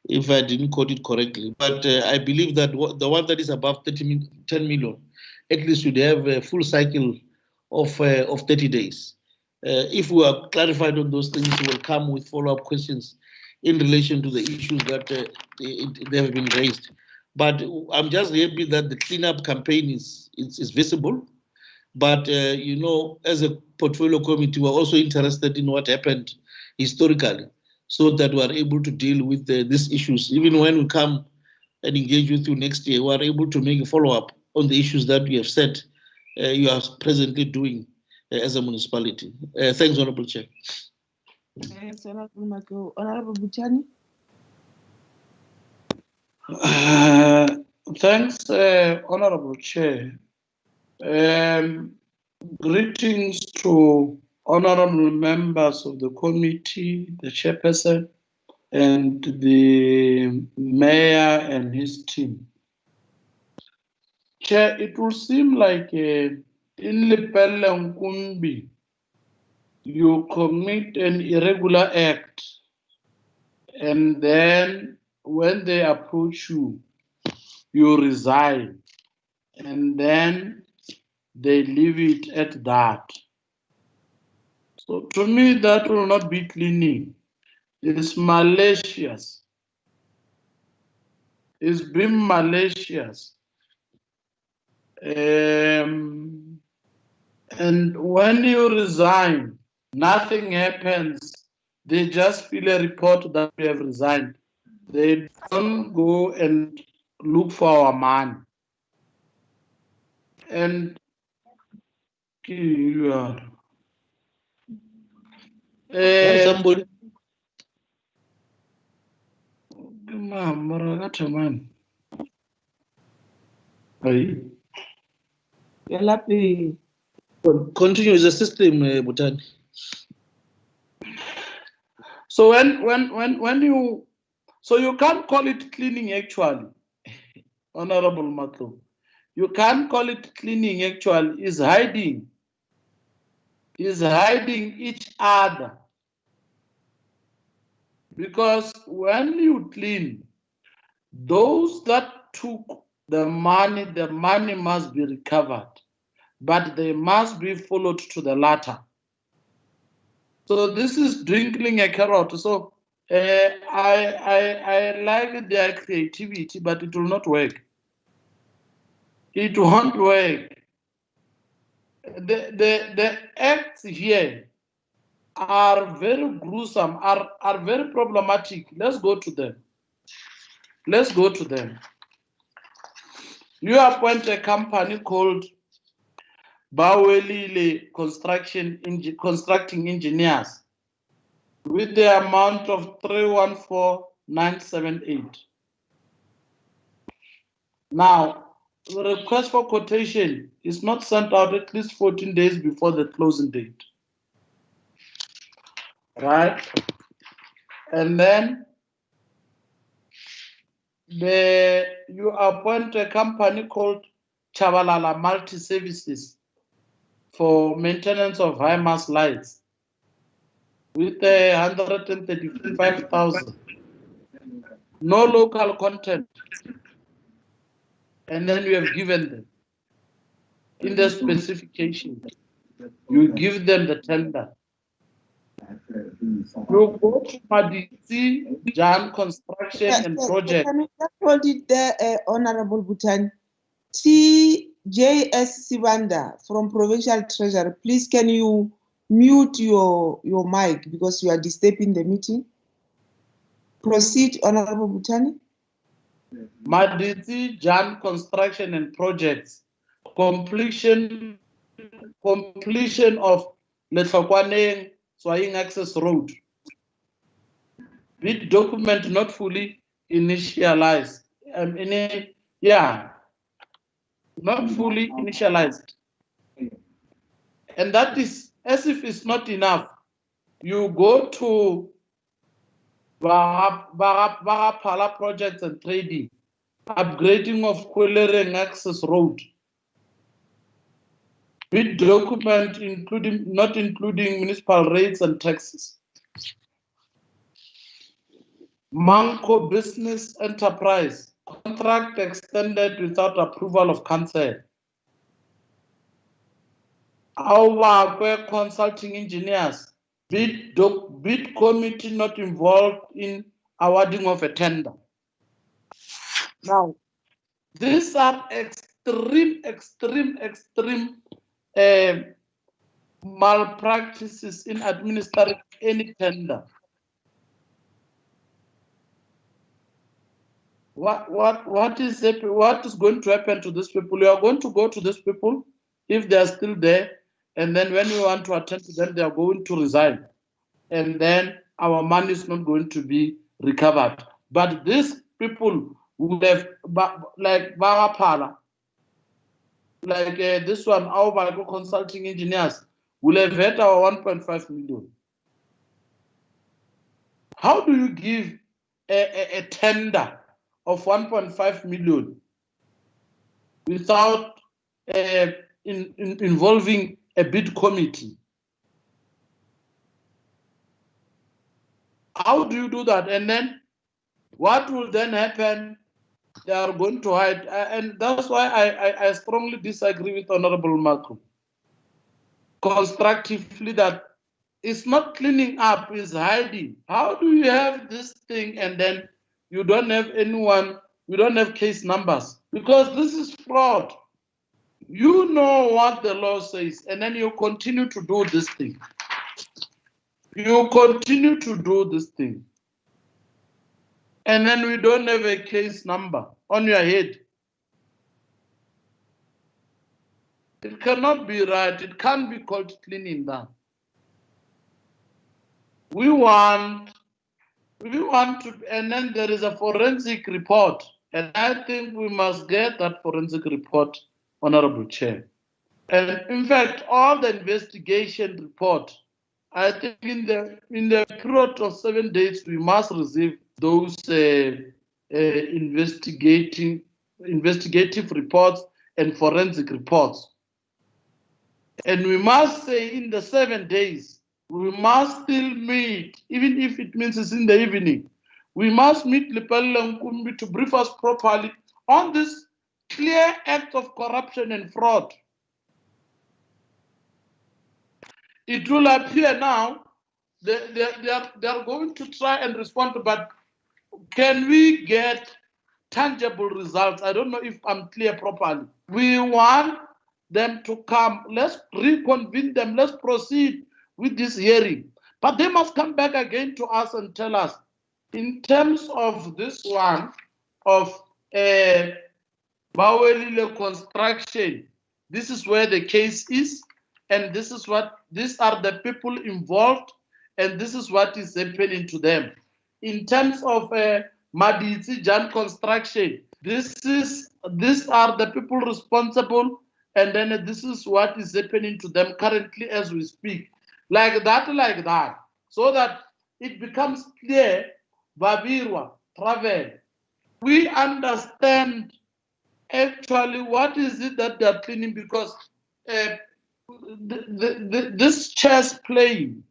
if I didn't quote it correctly. But I believe that the one that is above 10 million at least should have a full cycle of 30 days. If we are clarified on those things, we will come with follow-up questions in relation to the issues that they have been raised. But I'm just happy that the cleanup campaign is visible. But, you know, as a portfolio committee, we're also interested in what happened historically so that we're able to deal with these issues. Even when we come and engage with you next year, we're able to make a follow-up on the issues that we have said you are presently doing as a municipality. Thanks, Honorable Chair. Thanks, Honorable Mako. Honorable Butani. Thanks, Honorable Chair. Greetings to honorable members of the committee, the chairperson, and the mayor and his team. Chair, it will seem like in Lepelle Nkumpi, you commit an irregular act, and then when they approach you, you resign, and then they leave it at that. So to me, that will not be cleaning. It's malicious. It's being malicious. And when you resign, nothing happens. They just fill a report that you have resigned. They don't go and look for our man. And you are. Somebody. Continue the system, Butani. So when you, so you can't call it cleaning actually, Honorable Matlo. You can't call it cleaning actually, is hiding each other. Because when you clean, those that took the money must be recovered, but they must be followed to the latter. So this is drinking a carrot. So I like their creativity, but it will not work. It won't work. The acts here are very gruesome, are very problematic. Let's go to them. Let's go to them. You appoint a company called Bawelile Constructing Engineers with the amount of 314,978. Now, the request for quotation is not sent out at least 14 days before the closing date. Right? And then you appoint a company called Chabalala Multi Services for maintenance of high mass lights with 135,000. No local content. And then you have given them in the specification. You give them the tender. You go to Madisi, Jan Construction and Project. Can you just hold it there, Honorable Butani? TJS Sibanda from Provincial Treasury, please can you mute your mic because you are disturbing the meeting? Proceed, Honorable Butani. Madisi, Jan Construction and Projects. Completion of Letlokwaneng Swaying Access Road. Bid document not fully initialized. Not fully initialized. And that is, as if it's not enough, you go to Barapala Projects and Trading, upgrading of Kwelereng Access Road. Bid document not including municipal rates and taxes. Manco Business Enterprise, contract extended without approval of council. Our consulting engineers, bid committee not involved in awarding of a tender. Now, these are extreme malpractices in administering any tender. What is going to happen to these people? You are going to go to these people if they are still there, and then when we want to attend to them, they are going to resign, and then our money is not going to be recovered. But these people who have, like Barapala, like this one, our consulting engineers, will have had our 1.5 million. How do you give a tender of 1.5 million without involving a bid committee? How do you do that? And then what will then happen? They are going to hide. And that's why I strongly disagree with Honorable Malcolm constructively that it's not cleaning up, it's hiding. How do you have this thing and then you don't have anyone, you don't have case numbers? Because this is fraud. You know what the law says, and then you continue to do this thing. You continue to do this thing. And then we don't have a case number on your head. It cannot be right. It can't be called cleaning that. We want to, and then there is a forensic report, And I think we must get that forensic report, Honorable Chair. And in fact, all the investigation report, I think in the period of 7 days, we must receive those investigative reports and forensic reports. And we must say in the 7 days, we must still meet, even if it means it's in the evening. We must meet Lepelle Nkumpi to brief us properly on this clear act of corruption and fraud. It will appear now they are going to try and respond, but can we get tangible results? I don't know if I'm clear properly. We want them to come. Let's reconvene them. Let's proceed with this hearing. But they must come back again to us and tell us, in terms of this one of Bawelile construction, this is where the case is, and these are the people involved, and this is what is happening to them. In terms of Maditsi Jan construction, these are the people responsible, and then this is what is happening to them currently as we speak. Like that, so that it becomes clear, Babirwa, travel. We understand actually what is it that they're cleaning, because this chess playing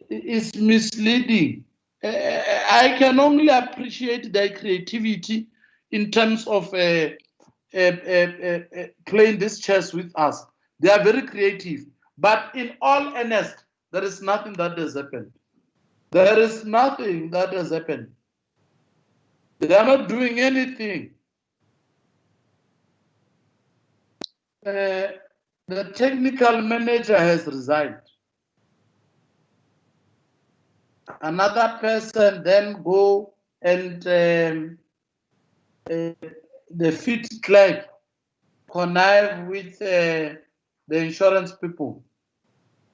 is misleading. I can only appreciate their creativity in terms of playing this chess with us. They are very creative. But in all earnest, there is nothing that has happened. There is nothing that has happened. They are not doing anything. The technical manager has resigned. Another person then go and the fit clerk connive with the insurance people.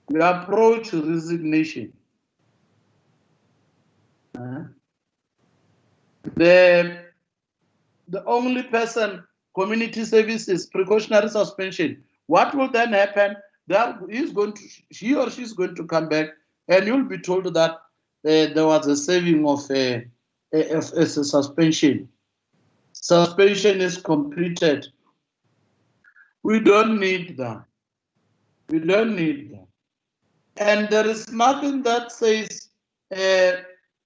We approach resignation. The only person, community services, precautionary suspension. What will then happen? He or she is going to come back, and you'll be told that there was a saving of a suspension. Suspension is completed. We don't need that. We don't need that. And there is nothing that says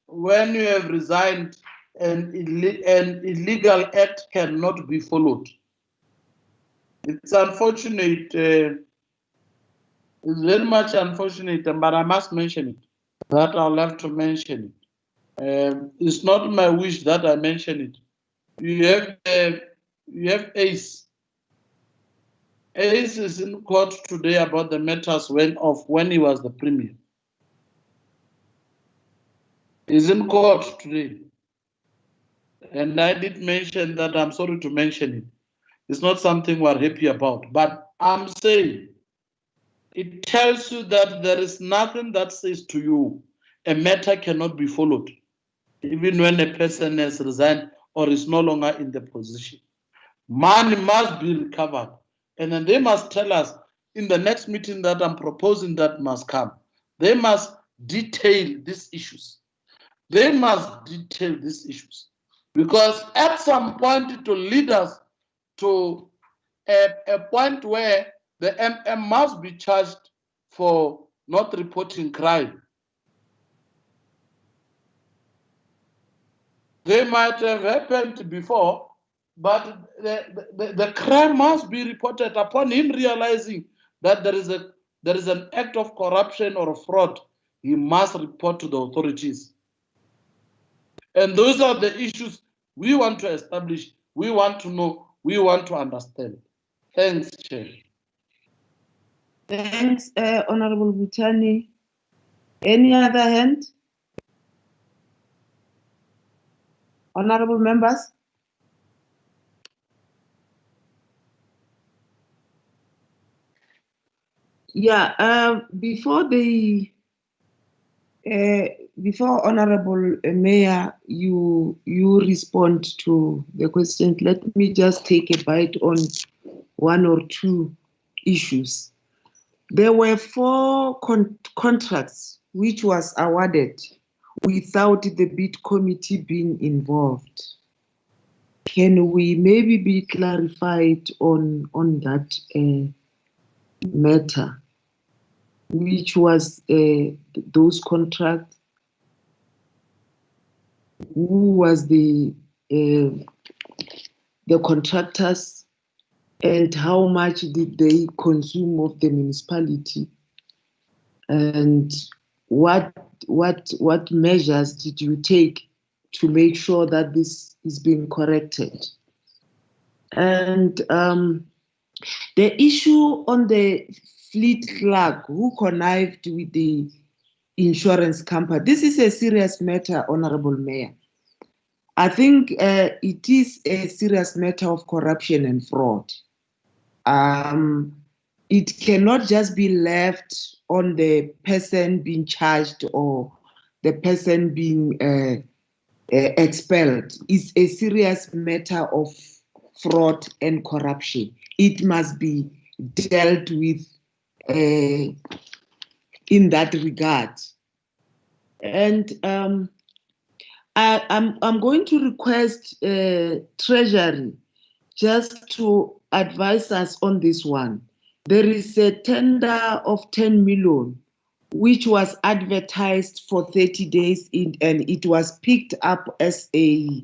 when you have resigned, an illegal act cannot be followed. It's unfortunate. It's very much unfortunate, but I must mention it. That I'll have to mention it. It's not my wish that I mention it. You have Ace. Ace is in court today about the matters when he was the premier. He's in court today. And I did mention that. I'm sorry to mention it. It's not something we're happy about. But I'm saying it tells you that there is nothing that says to you a matter cannot be followed, even when a person has resigned or is no longer in the position. Money must be recovered. And then they must tell us in the next meeting that I'm proposing that must come. They must detail these issues. They must detail these issues. Because at some point it will lead us to a point where the MM must be charged for not reporting crime. They might have happened before, but the crime must be reported upon him realizing that there is an act of corruption or fraud. He must report to the authorities. And those are the issues we want to establish, we want to know, we want to understand. Thanks, Chair. Thanks, Honorable Butani. Any other hand? Honorable members? Yeah, before the before Honorable Mayor, you respond to the question, let me just take a bite on one or two issues. There were 4 contracts which was awarded without the bid committee being involved. Can we maybe be clarified on that matter? Which was those contracts? Who was the contractors, and how much did they consume of the municipality? And what measures did you take to make sure that this is being corrected? And the issue on the fleet flag, who connived with the insurance company, this is a serious matter, Honorable Mayor. I think it is a serious matter of corruption and fraud. It cannot just be left on the person being charged or the person being expelled. It's a serious matter of fraud and corruption. It must be dealt with in that regard. And I'm going to request Treasury just to advise us on this one. There is a tender of 10 million, which was advertised for 30 days and it was picked up as a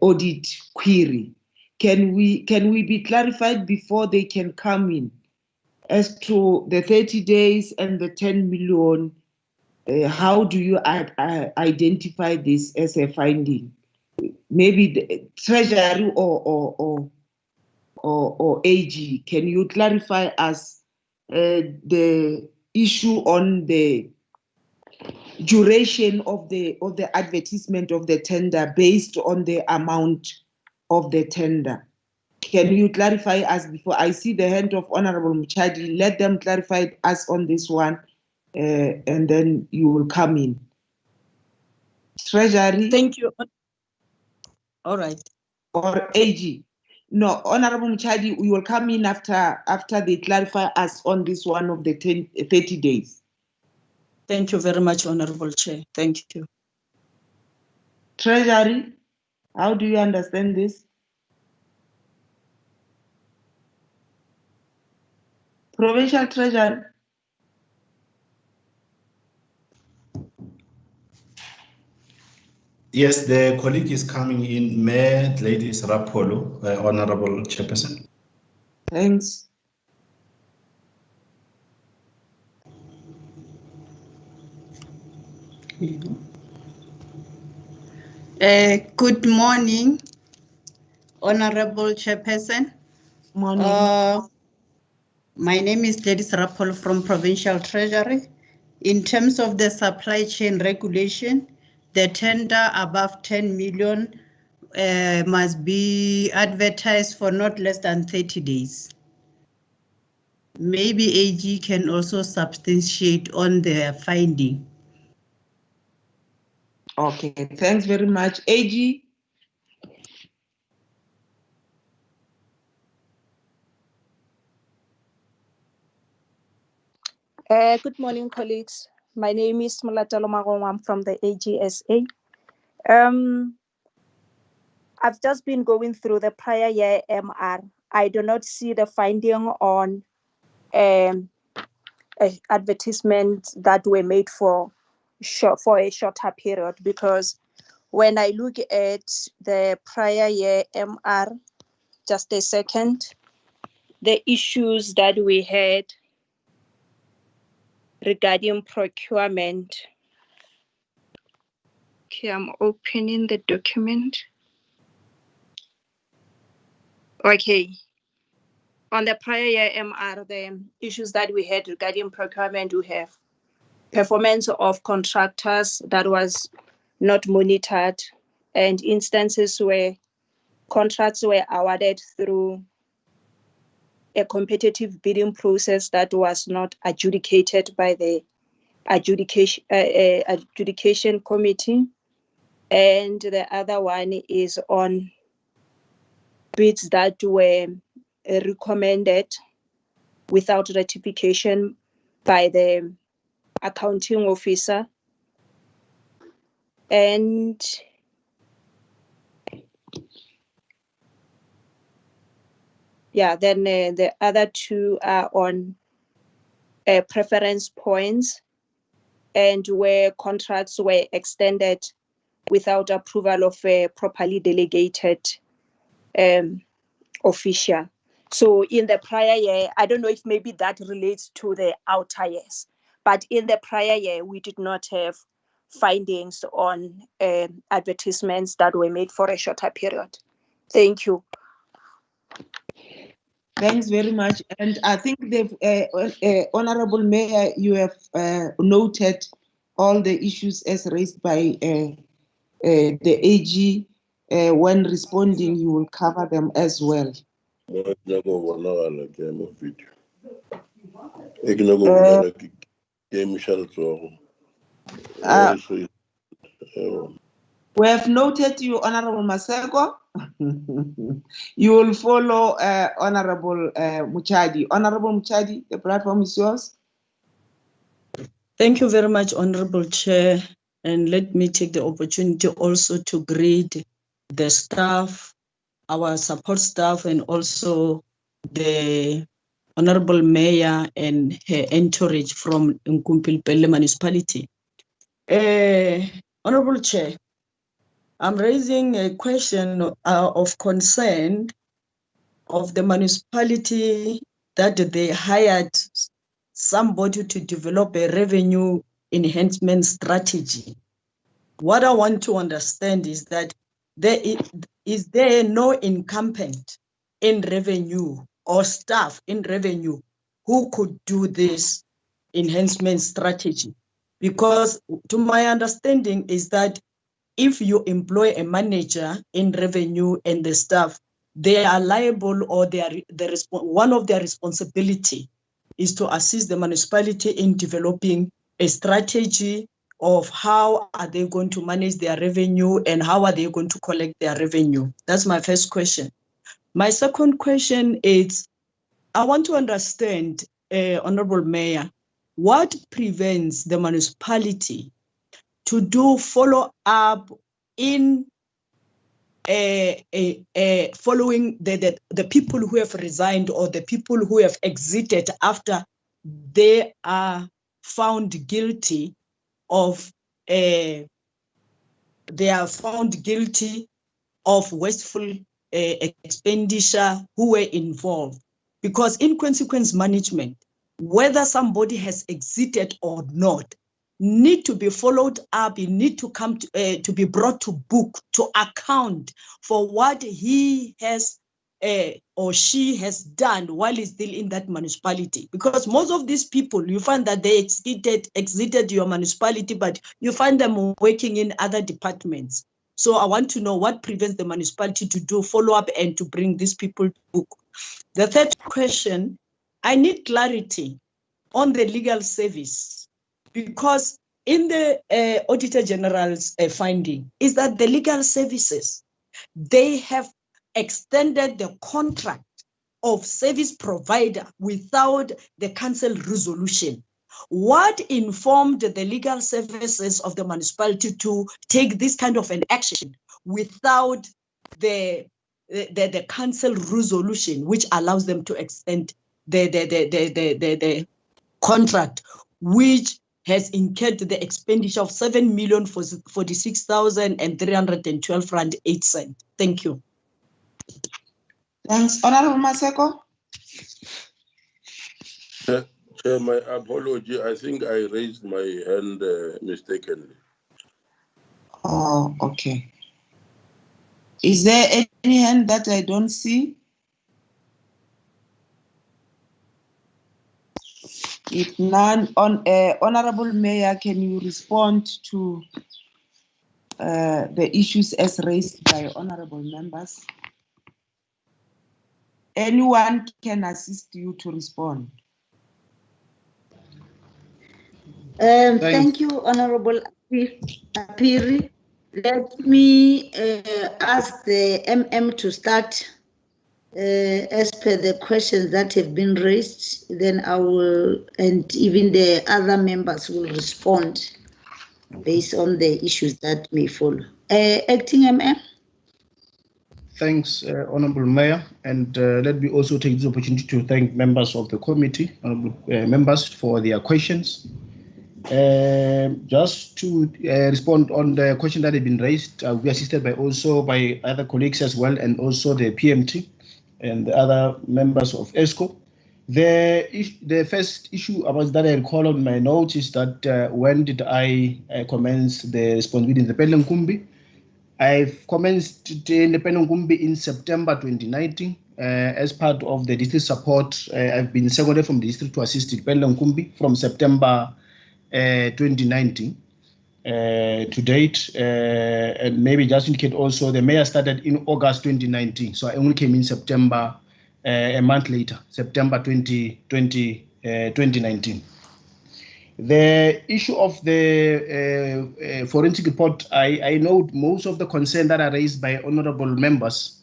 audit query. Can we be clarified before they can come in as to the 30 days and the 10 million? How do you identify this as a finding? Maybe the Treasury or AG, can you clarify us the issue on the duration of the advertisement of the tender based on the amount of the tender? Can you clarify us before I see the hand of Honorable Muchadi? Let them clarify us on this one, and then you will come in. Treasury. Thank you. All right. Or AG. No, Honorable Muchadi, we will come in after they clarify us on this one of the 30 days. Thank you very much, Honorable Chair. Thank you. Treasury, how do you understand this? Provincial Treasury. Yes, the colleague is coming in. Mayor Ladies Rapolo, Honorable Chairperson. Thanks. Good morning, Honorable Chairperson. Morning. My name is Gladys Rapol from Provincial Treasury. In terms of the supply chain regulation, the tender above 10 million must be advertised for not less than 30 days. Maybe AG can also substantiate on their finding. Okay, thanks very much. AG? Good morning, colleagues. My name is Mulatalo Magong. I'm from the AGSA. I've just been going through the prior year MR. I do not see the finding on advertisements that were made for a shorter period, because when I look at the prior year MR, just a second, the issues that we had regarding procurement. Okay, I'm opening the document. Okay. On the prior year MR, the issues that we had regarding procurement, we have performance of contractors that was not monitored, and instances where contracts were awarded through a competitive bidding process that was not adjudicated by the adjudication committee, and the other one is on bids that were recommended without ratification by the accounting officer. And yeah, then the other two are on preference points, and where contracts were extended without approval of a properly delegated official. So in the prior year, I don't know if maybe that relates to the outer years, but in the prior year, we did not have findings on advertisements that were made for a shorter period. Thank you. Thanks very much. And I think Honorable Mayor, you have noted all the issues as raised by the AG. When responding, you will cover them as well. We have noted you, Honorable Maseko. You will follow Honorable Muchadi. Honorable Muchadi, the platform is yours. Thank you very much, Honorable Chair. And let me take the opportunity also to greet the staff, our support staff, and also the Honorable Mayor and her entourage from Nkumpi and Bela municipality. Honorable Chair, I'm raising a question of concern of the municipality that they hired somebody to develop a revenue enhancement strategy. What I want to understand is that is there no incumbent in revenue or staff in revenue who could do this enhancement strategy? Because to my understanding is that if you employ a manager in revenue and the staff, they are liable, or one of their responsibility is to assist the municipality in developing a strategy of how are they going to manage their revenue and how are they going to collect their revenue. That's my first question. My second question is, I want to understand, Honorable Mayor, what prevents the municipality to do follow-up in following the people who have resigned or the people who have exited after they are found guilty of wasteful expenditure, who were involved? Because in consequence management, whether somebody has exited or not, need to be followed up. You need to come to be brought to book, to account for what he has or she has done while he's still in that municipality. Because most of these people, you find that they exited your municipality, but you find them working in other departments. So I want to know what prevents the municipality to do follow-up and to bring these people to book. The third question, I need clarity on the legal service, because in the Auditor General's finding is that the legal services, they have extended the contract of service provider without the council resolution. What informed the legal services of the municipality to take this kind of an action without the council resolution, which allows them to extend the contract, which has incurred the expenditure of 7,046,312 rand 8 cents. Thank you. Thanks. Honorable Maseko. Chair, my apology. I think I raised my hand mistakenly. Oh, okay. Is there any hand that I don't see? If none, Honorable Mayor, can you respond to the issues as raised by honorable members? Anyone can assist you to respond. Thank you, Honorable Apiri. Let me ask the MM to start as per the questions that have been raised. Then I will, and even the other members will respond based on the issues that may follow. Acting MM. Thanks, Honorable Mayor, and let me also take this opportunity to thank members of the committee, members for their questions. Just to respond on the question that had been raised, we assisted by other colleagues as well, and also the PMT and the other members of ESCO. The first issue about that I recall on my notes is that when did I commence the responsibility in Lepelle Nkumpi? I've commenced in Lepelle Nkumpi in September 2019 as part of the district support. I've been seconded from the district to assist Lepelle Nkumpi from September 2019 to date, and maybe just indicate also the mayor started in August 2019, so I only came in September, a month later, September 2019. The issue of the forensic report, I know most of the concerns that are raised by honorable members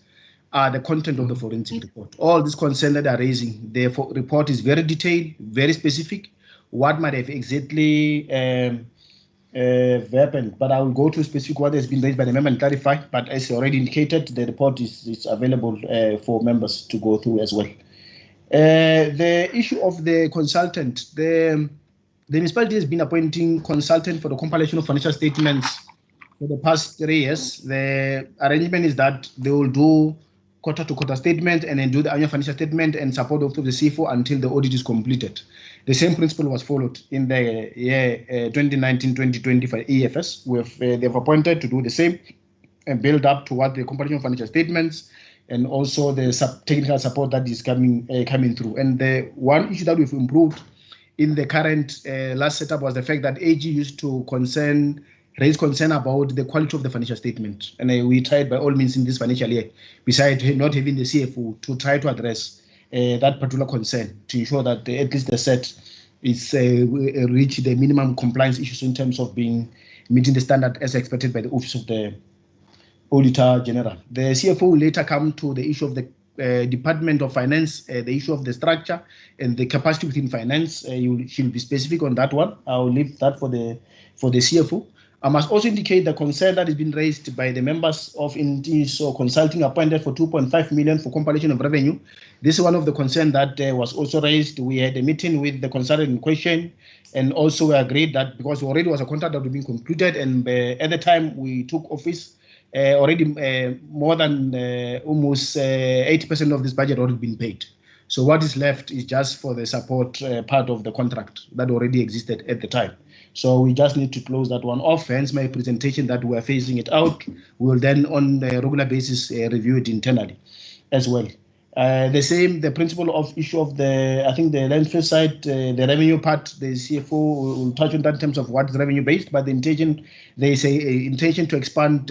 are the content of the forensic report. All these concerns that are raising, the report is very detailed, very specific, what might have exactly happened, but I will go to specific what has been raised by the member and clarify, but as already indicated, the report is available for members to go through as well. The issue of the consultant, the municipality has been appointing consultant for the compilation of financial statements for the past 3 years. The arrangement is that they will do quarter-to-quarter statement and then do the annual financial statement and support of the CFO until the audit is completed. The same principle was followed in the year 2019-2020 for EFS. They've appointed to do the same and build up to what the compilation of financial statements and also the technical support that is coming through. And the one issue that we've improved in the current last setup was the fact that AG used to raise concern about the quality of the financial statement. And we tried by all means in this financial year, besides not having the CFO, to try to address that particular concern to ensure that at least the set is reach the minimum compliance issues in terms of meeting the standard as expected by the Office of the Auditor General. The CFO will later come to the issue of the Department of Finance, the issue of the structure and the capacity within finance. She'll be specific on that one. I'll leave that for the CFO. I must also indicate the concern that has been raised by the members of consulting appointed for 2.5 million for compilation of revenue. This is one of the concerns that was also raised. We had a meeting with the consultant in question, and also we agreed that because already was a contract that was being concluded, and at the time we took office, already more than almost 80% of this budget already been paid. So what is left is just for the support part of the contract that already existed at the time. So we just need to close that one off. Hence my presentation that we are phasing it out. We will then on a regular basis review it internally as well. The principle of issue of the landfill side, the revenue part, the CFO will touch on that in terms of what is revenue based, but the intention, there is a intention to expand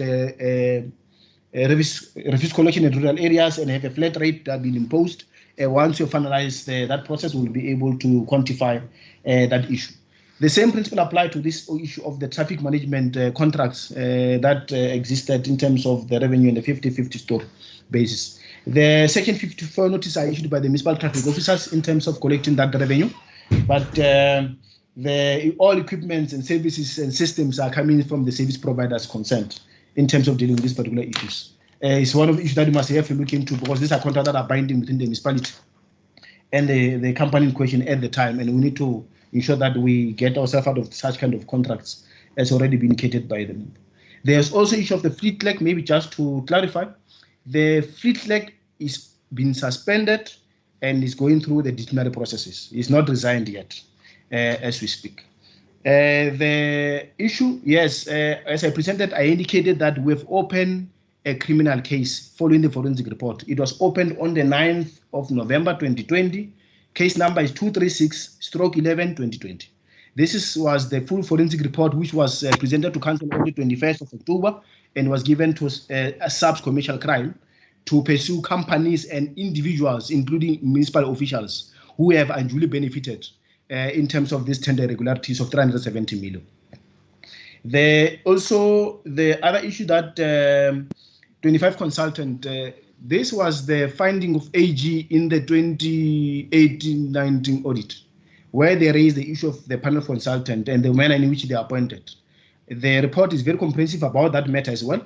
refuse collection in rural areas and have a flat rate that has been imposed. Once you finalize that process, we'll be able to quantify that issue. The same principle applied to this issue of the traffic management contracts that existed in terms of the revenue in the 50-50 store basis. The Section 54 notices are issued by the municipal traffic officers in terms of collecting that revenue, but all equipments and services and systems are coming from the service providers concerned in terms of dealing with these particular issues. It's one of the issues that you must have to look into, because these are contracts that are binding within the municipality and the company in question at the time, and we need to ensure that we get ourselves out of such kind of contracts as already been indicated by them. There's also issue of the fleet leg. Maybe just to clarify, the fleet leg is been suspended and is going through the disciplinary processes. It's not resigned yet as we speak. The issue, yes, as I presented, I indicated that we've opened a criminal case following the forensic report. It was opened on the 9th of November 2020. Case number is 236/11/2020. This was the full forensic report, which was presented to Council on the 21st of October and was given to a sub-commercial crime to pursue companies and individuals, including municipal officials, who have unduly benefited in terms of this tender irregularities of 370 million. The other issue that 25 consultant, this was the finding of AG in the 2018-19 audit, where they raised the issue of the panel consultant and the manner in which they are appointed. The report is very comprehensive about that matter as well,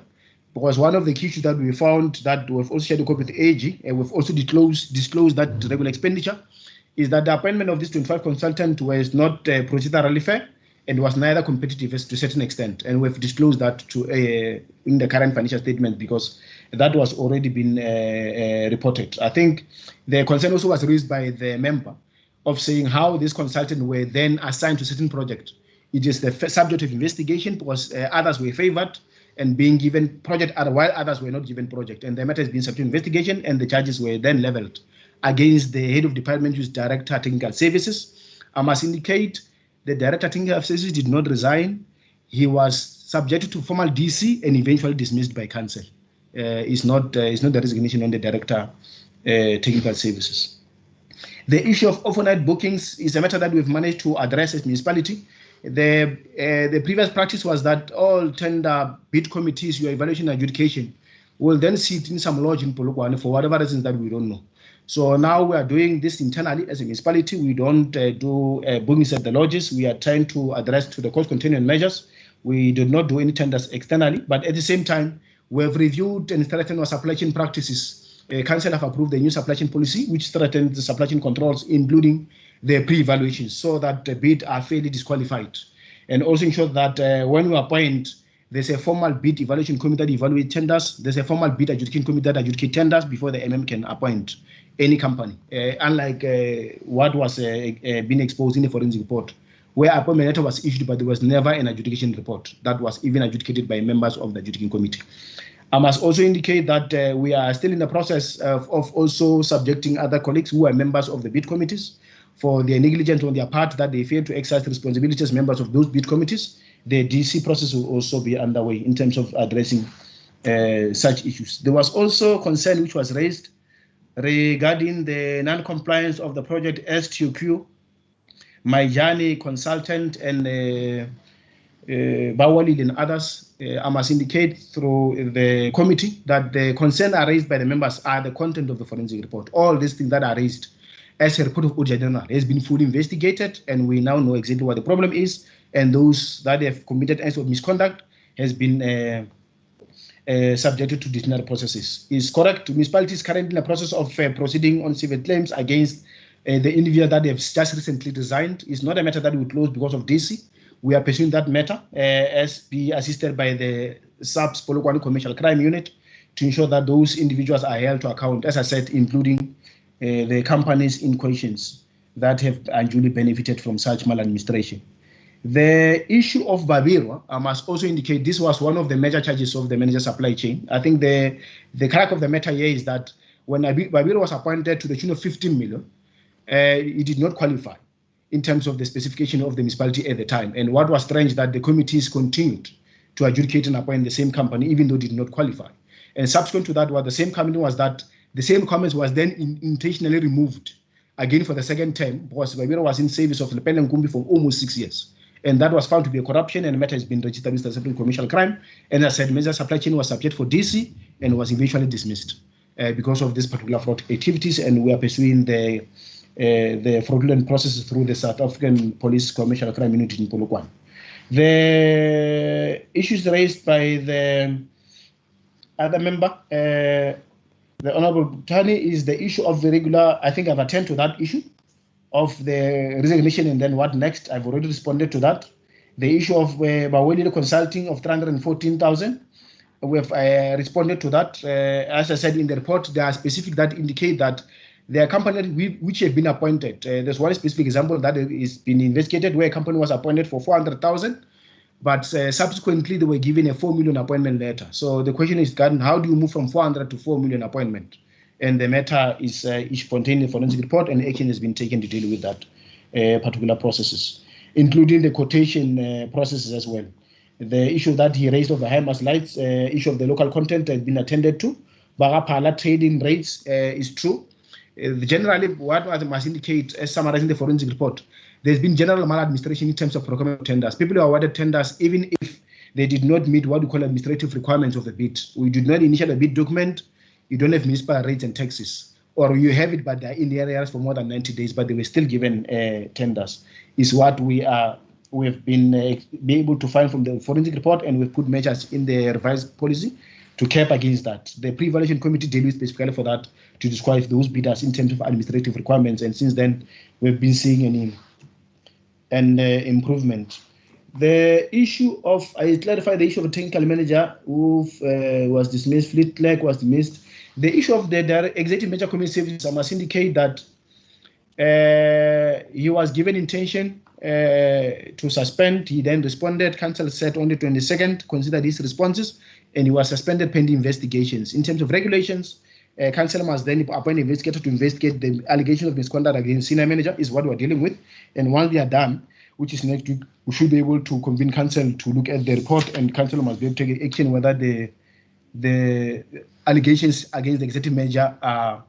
because one of the key issues that we found that we've also shared a copy with the AG, and we've also disclosed that regular expenditure, is that the appointment of this 25 consultant was not procedurally fair and was neither competitive to a certain extent. And we've disclosed that in the current financial statement because that was already been reported. I think the concern also was raised by the member of saying how these consultants were then assigned to certain projects. It is the subject of investigation because others were favored and being given project while others were not given project. And the matter has been subject to investigation and the charges were then leveled against the head of department, who's Director Technical Services. I must indicate the Director Technical Services did not resign. He was subjected to formal DC and eventually dismissed by council. It's not the resignation on the Director Technical Services. The issue of overnight bookings is a matter that we've managed to address as municipality. The previous practice was that all tender bid committees, your evaluation and adjudication, will then sit in some lodge in Polokwane for whatever reasons that we don't know. So now we are doing this internally as a municipality. We don't do bookings at the lodges. We are trying to address to the cost containment measures. We do not do any tenders externally, but at the same time, we have reviewed and strengthened our supply chain practices. Council have approved the new supply chain policy, which strengthens the supply chain controls, including the pre-evaluations, so that the bid are fairly disqualified. And also ensure that when we appoint, there's a formal bid evaluation committee that evaluates tenders. There's a formal bid adjudication committee that adjudicates tenders before the MM can appoint any company. Unlike what was being exposed in the forensic report, where appointment letter was issued, but there was never an adjudication report that was even adjudicated by members of the adjudicating committee. I must also indicate that we are still in the process of also subjecting other colleagues who are members of the bid committees for their negligence on their part, that they fail to exercise responsibilities as members of those bid committees. The DC process will also be underway in terms of addressing such issues. There was also concern which was raised regarding the non-compliance of the project STQ, Maijani consultant, and Bawalil and others. I must indicate through the committee that the concerns are raised by the members are the content of the forensic report. All these things that are raised as a report of Auditor General has been fully investigated, and we now know exactly what the problem is, and those that have committed acts of misconduct has been subjected to disciplinary processes. Is correct. Municipality is currently in the process of proceeding on civil claims against the individual that have just recently resigned. It's not a matter that we close because of DC. We are pursuing that matter as be assisted by the SAPS Polokwane Commercial Crime Unit to ensure that those individuals are held to account, as I said, including the companies in questions that have unduly benefited from such maladministration. The issue of Babirwa, I must also indicate this was one of the major charges of the manager supply chain. I think the crack of the matter here is that when Babirwa was appointed to the tune of 15 million, it did not qualify in terms of the specification of the municipality at the time. And what was strange that the committees continued to adjudicate and appoint the same company, even though it did not qualify. And subsequent to that, what the same company was that the same comments was then intentionally removed again for the second term, because Babirwa was in service of Lepelle Nkumpi for almost 6 years. And that was found to be a corruption, and the matter has been registered with the Separate Commercial Crime. And as I said, major supply chain was subject for DC and was eventually dismissed because of this particular fraud activities, and we are pursuing the fraudulent processes through the South African Police Commercial Crime Unit in Polokwane. The issues raised by the other member, the Honorable Tani, is the issue of the regular. I think I've attended to that issue of the resignation and then what next. I've already responded to that. The issue of Baweli Consulting of 314,000. We have responded to that. As I said in the report, there are specific that indicate that there are companies which have been appointed. There's one specific example that is been investigated where a company was appointed for 400,000, but subsequently they were given a 4 million appointment letter. So the question is, how do you move from 400 to 4 million appointment? And the matter is contained in the forensic report, and action has been taken to deal with that particular processes, including the quotation processes as well. The issue that he raised of the high-mass lights, issue of the local content has been attended to. Barapala trading rates is true. Generally, what I must indicate, as summarizing the forensic report, there's been general maladministration in terms of procurement tenders. People who awarded tenders, even if they did not meet what we call administrative requirements of the bid. We did not initiate a bid document. You don't have municipal rates and taxes, or you have it, but they're in the areas for more than 90 days, but they were still given tenders. Is what we've been able to find from the forensic report, and we've put measures in the revised policy to cap against that. The pre-evaluation committee deals with specifically for that to disqualify those bidders in terms of administrative requirements, and since then we've been seeing an improvement. The issue of, I clarify the issue of a technical manager who was dismissed, fleet clerk was dismissed. The issue of the executive manager community services, I must indicate that he was given intention to suspend. He then responded. Council said on the 22nd, considered his responses, and he was suspended pending investigations. In terms of regulations, Council must then appoint an investigator to investigate the allegation of misconduct against senior manager, is what we're dealing with. And once they are done, which is next week, we should be able to convene Council to look at the report, and Council must be able to take action whether the allegations against the executive manager are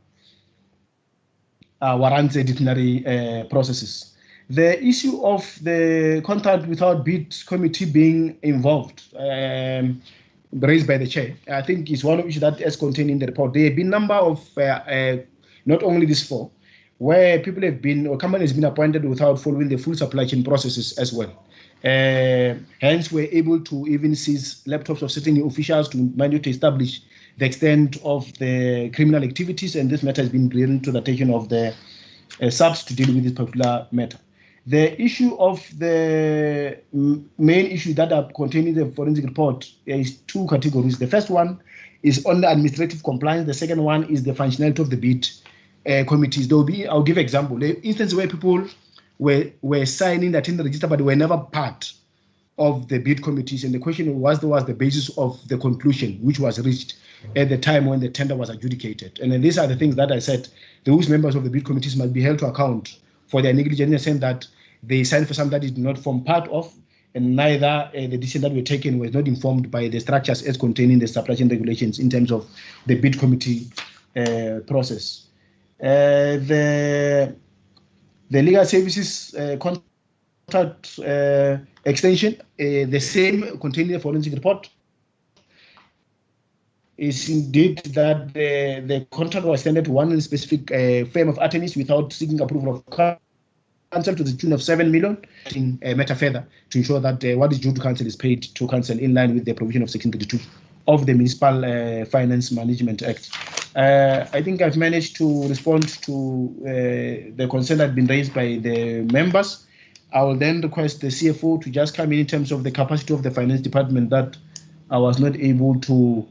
warrants disciplinary processes. The issue of the contract without bid committee being involved, raised by the chair, I think is one of the issues that is contained in the report. There have been a number of, not only these four, where people have been, or company has been appointed without following the full supply chain processes as well. Hence, we're able to even seize laptops of certain officials to manage to establish the extent of the criminal activities, and this matter has been brought to the attention of the subs to deal with this particular matter. The issue of the main issue that are contained in the forensic report is two categories. The first one is on the administrative compliance. The second one is the functionality of the bid committees. There will be, I'll give an example. The instance where people were signing that in the register, but they were never part of the bid committees. And the question was the basis of the conclusion, which was reached at the time when the tender was adjudicated. And then these are the things that I said, those members of the bid committees must be held to account for their negligence in the sense that they signed for something that did not form part of, and neither the decision that were taken was not informed by the structures as contained in the supply chain regulations in terms of the bid committee process. The legal services contract extension, the same contained in the forensic report, is indeed that the contract was extended to one specific firm of attorneys without seeking approval of council to the tune of 7 million in matter further to ensure that what is due to council is paid to council in line with the provision of section 32 of the Municipal Finance Management Act. I think I've managed to respond to the concern that has been raised by the members. I will then request the CFO to just come in terms of the capacity of the finance department that I was not able to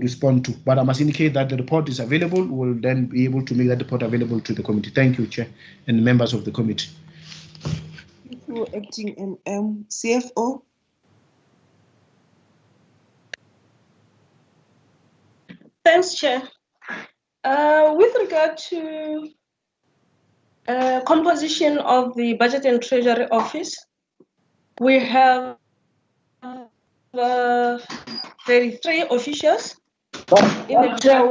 respond to. But I must indicate that the report is available. We'll then be able to make that report available to the committee. Thank you, Chair, and members of the committee. Thank you, Acting CFO. Thanks, Chair. With regard to composition of the Budget and Treasury Office, we have 33 officials in the Chair.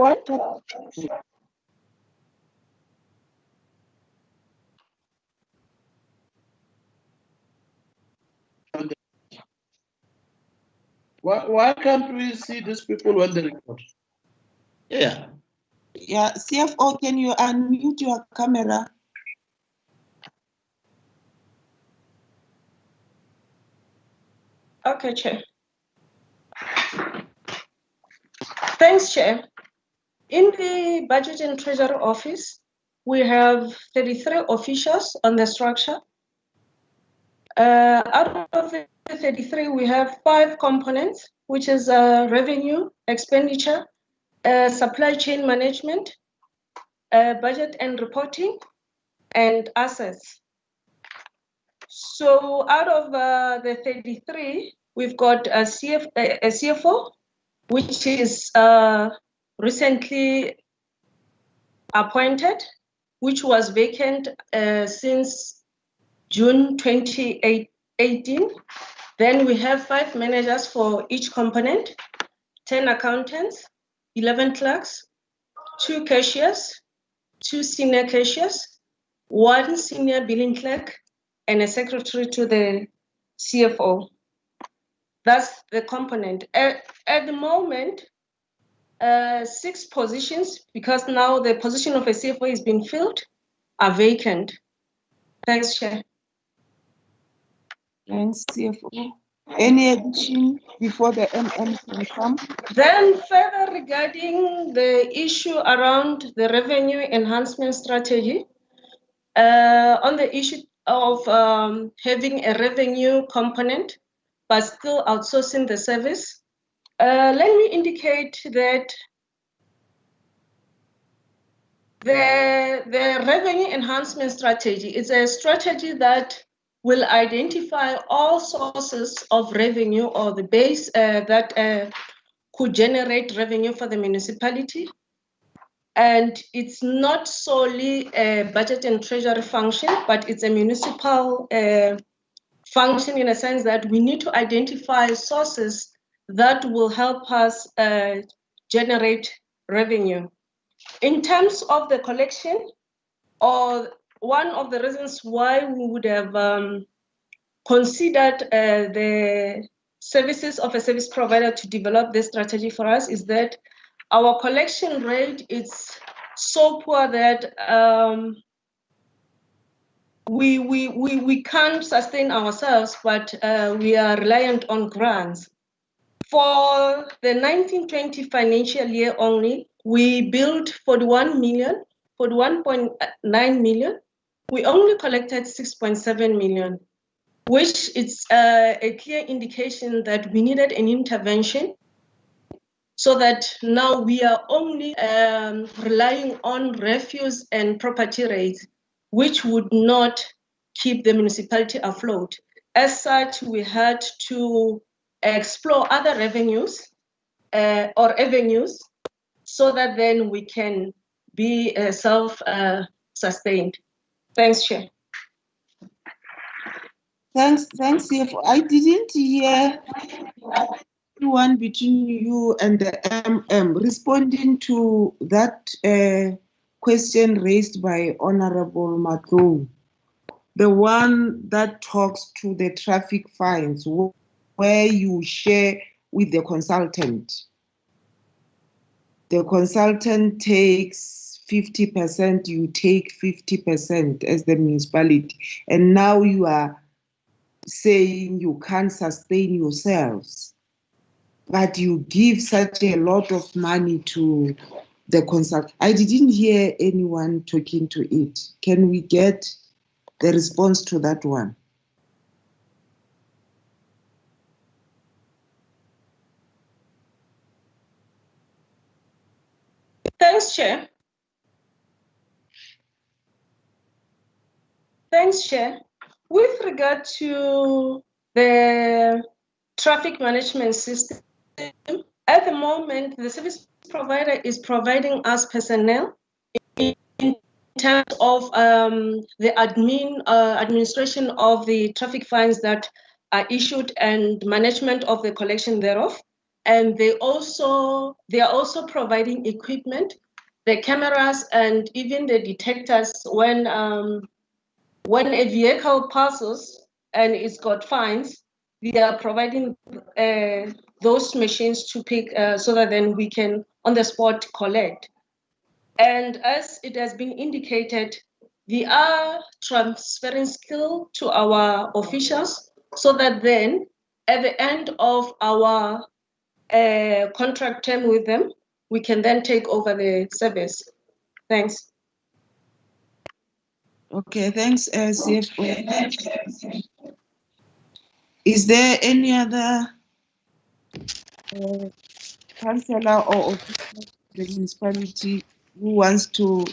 Why can't we see these people when they report? Yeah. Yeah, CFO, can you unmute your camera? Okay, Chair. Thanks, Chair. In the Budget and Treasury Office, we have 33 officials on the structure. Out of the 33, we have 5 components, which is revenue, expenditure, supply chain management, budget and reporting, and assets. So out of the 33, we've got a CFO, which is recently appointed, which was vacant since June 2018. Then we have 5 managers for each component, 10 accountants, 11 clerks, 2 cashiers, 2 senior cashiers, 1 senior billing clerk, and a secretary to the CFO. That's the component. At the moment, 6 positions, because now the position of a CFO is being filled, are vacant. Thanks, Chair. Thanks, CFO. Any addition before the MM can come? Then further regarding the issue around the revenue enhancement strategy, on the issue of having a revenue component, but still outsourcing the service, let me indicate that the revenue enhancement strategy is a strategy that will identify all sources of revenue or the base that could generate revenue for the municipality. And it's not solely a budget and treasury function, but it's a municipal function in a sense that we need to identify sources that will help us generate revenue. In terms of the collection, or one of the reasons why we would have considered the services of a service provider to develop this strategy for us is that our collection rate is so poor that we can't sustain ourselves, but we are reliant on grants. For the 1920 financial year only, we billed 41.9 million. We only collected 6.7 million, which is a clear indication that we needed an intervention, so that now we are only relying on refuse and property rates, which would not keep the municipality afloat. As such, we had to explore other revenues or avenues, so that then we can be self-sustained. Thanks, Chair. Thanks, CFO. I didn't hear anyone between you and the MM responding to that question raised by Honorable Matou, the one that talks to the traffic fines, where you share with the consultant. The consultant takes 50%, you take 50% as the municipality, and now you are saying you can't sustain yourselves, but you give such a lot of money to the consultant. I didn't hear anyone talking to it. Can we get the response to that one? Thanks, Chair. Thanks, Chair. With regard to the traffic management system, at the moment, the service provider is providing us personnel in terms of the administration of the traffic fines that are issued and management of the collection thereof. And they are also providing equipment, the cameras and even the detectors when a vehicle passes and it's got fines, we are providing those machines to pick so that then we can on the spot collect. And as it has been indicated, we are transferring skill to our officials so that then at the end of our contract term with them, we can then take over the service. Thanks. Okay, thanks, CFO. Is there any other councillor or official of the municipality who wants to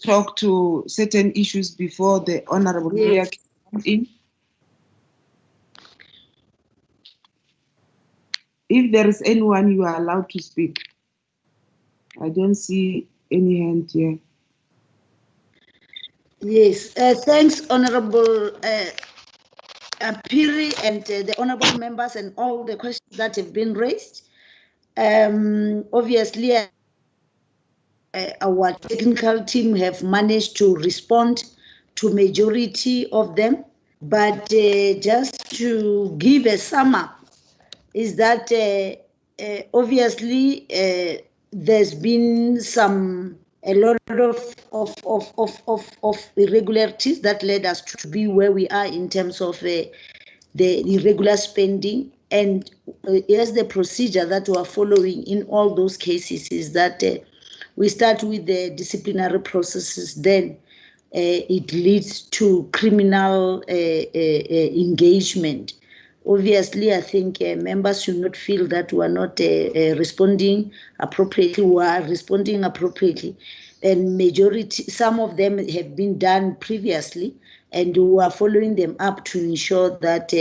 talk to certain issues before the Honorable Mayor comes in? If there is anyone, you are allowed to speak. I don't see any hand here. Yes, thanks, Honorable Apiri and the honorable members and all the questions that have been raised. Obviously, our technical team have managed to respond to majority of them. But just to give a sum up, is that obviously there's been a lot of irregularities that led us to be where we are in terms of the irregular spending. And here's the procedure that we are following in all those cases is that we start with the disciplinary processes, then it leads to criminal engagement. Obviously, I think members should not feel that we are not responding appropriately. We are responding appropriately. And some of them have been done previously, and we are following them up to ensure that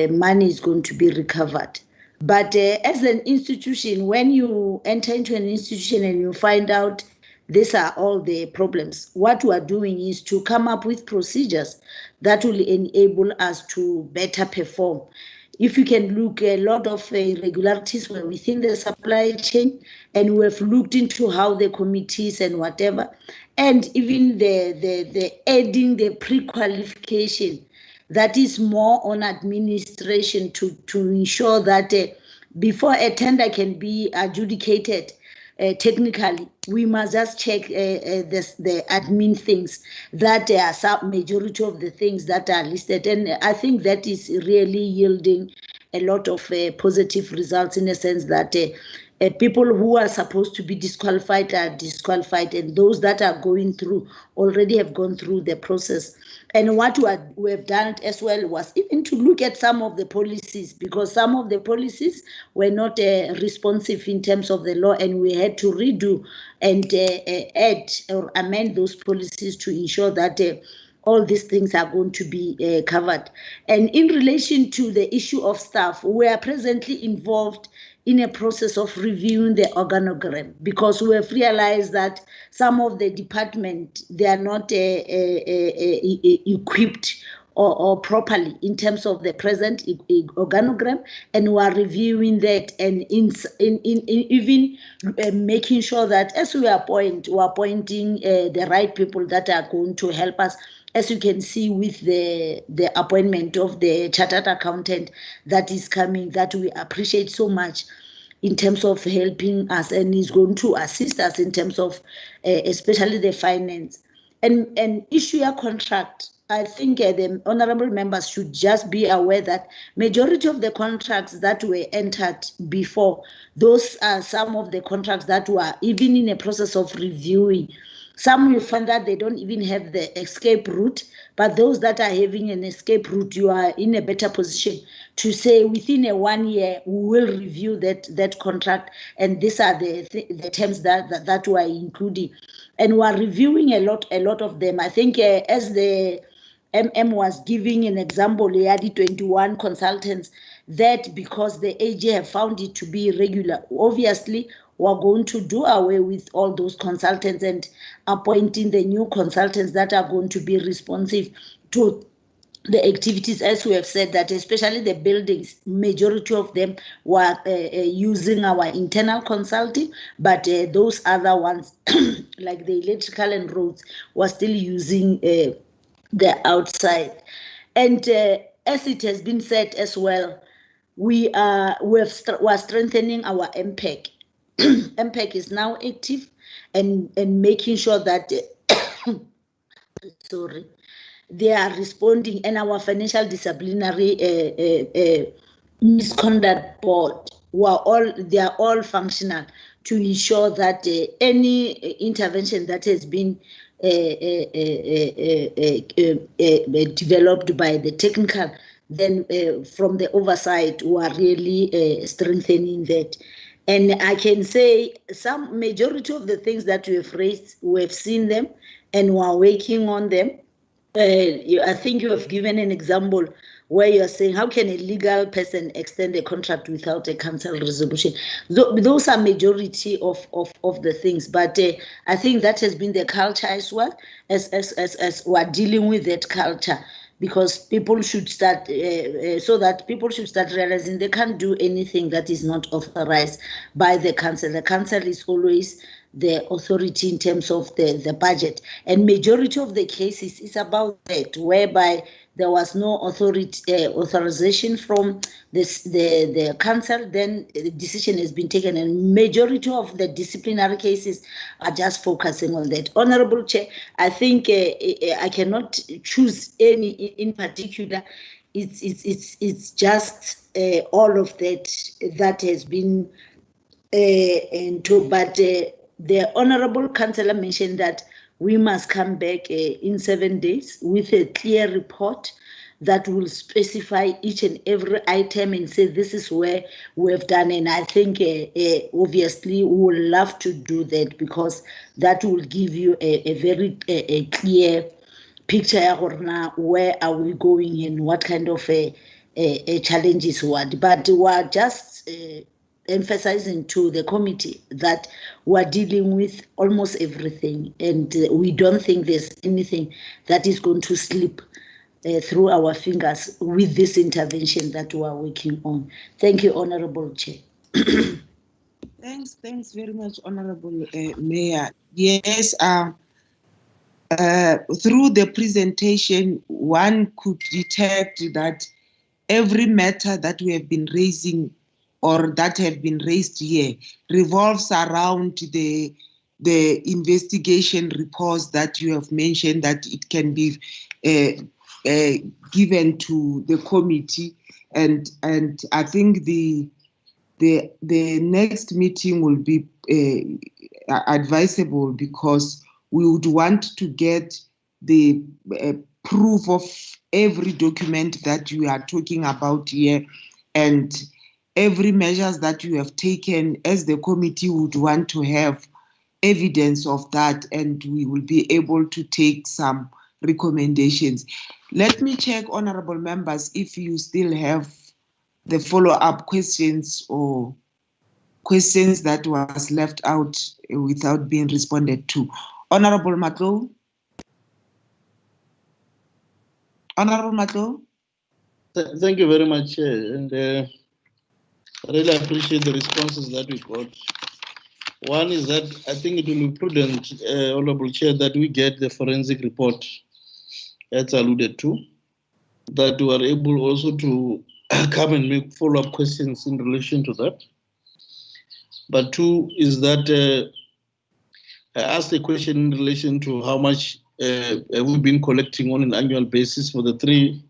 money is going to be recovered. But as an institution, when you enter into an institution and you find out these are all the problems, what we are doing is to come up with procedures that will enable us to better perform. If you can look, a lot of irregularities were within the supply chain, and we have looked into how the committees and whatever, and even the adding the pre-qualification, that is more on administration to ensure that before a tender can be adjudicated, technically, we must just check the admin things that are some majority of the things that are listed. And I think that is really yielding a lot of positive results, in a sense that people who are supposed to be disqualified are disqualified, and those that are going through already have gone through the process. And what we have done as well was even to look at some of the policies, because some of the policies were not responsive in terms of the law, and we had to redo and add or amend those policies to ensure that all these things are going to be covered. And in relation to the issue of staff, we are presently involved in a process of reviewing the organogram, because we have realized that some of the department, they are not equipped or properly in terms of the present organogram, and we are reviewing that, and even making sure that as we appoint, we are appointing the right people that are going to help us. As you can see with the appointment of the chartered accountant that is coming, that we appreciate so much in terms of helping us, and is going to assist us in terms of especially the finance and issue a contract. I think the honorable members should just be aware that majority of the contracts that were entered before, those are some of the contracts that were even in a process of reviewing. Some will find that they don't even have the escape route, but those that are having an escape route, you are in a better position to say within 1 year, we will review that contract, and these are the terms that we are including. And we are reviewing a lot of them. I think as the MM was giving an example, he had 21 consultants, that because the AG have found it to be irregular, obviously we're going to do away with all those consultants and appointing the new consultants that are going to be responsive to the activities, as we have said, that especially the buildings, majority of them were using our internal consulting, but those other ones, like the electrical and roads, were still using the outside. And as it has been said as well, we are strengthening our MPEG. MPEG is now active and making sure that they are responding, and our financial disciplinary misconduct board, they are all functional to ensure that any intervention that has been developed by the technical, then from the oversight, we are really strengthening that. And I can say some majority of the things that we have raised, we have seen them and we are working on them. I think you have given an example where you are saying, how can a legal person extend a contract without a council resolution? Those are majority of the things, but I think that has been the culture as well, as we are dealing with that culture, because people should start, so that people should start realizing they can't do anything that is not authorized by the council. The council is always the authority in terms of the budget. And majority of the cases is about that, whereby there was no authorization from the council, then the decision has been taken, and majority of the disciplinary cases are just focusing on that. Honorable Chair, I think I cannot choose any in particular. It's just all of that has been but the honorable councillor mentioned that we must come back in 7 days with a clear report that will specify each and every item and say this is where we have done. And I think obviously we would love to do that, because that will give you a very clear picture of where are we going and what kind of challenges what. But we are just emphasizing to the committee that we're dealing with almost everything, and we don't think there's anything that is going to slip through our fingers with this intervention that we are working on. Thank you, Honorable Chair. Thanks very much, Honorable Mayor. Yes, through the presentation, one could detect that every matter that we have been raising or that have been raised here revolves around the investigation reports that you have mentioned, that it can be given to the committee, and I think the next meeting will be advisable, because we would want to get the proof of every document that you are talking about here, and every measures that you have taken. As the committee would want to have evidence of that, and we will be able to take some recommendations. Let me check, honorable members, if you still have the follow-up questions or questions that was left out without being responded to. Honorable Matlo? Honorable Matlo? Thank you very much, and I really appreciate the responses that we got. One is that I think it will be prudent, Honorable Chair, that we get the forensic report that's alluded to, that we are able also to come and make follow-up questions in relation to that. But two is that I asked a question in relation to how much have we been collecting on an annual basis for the 3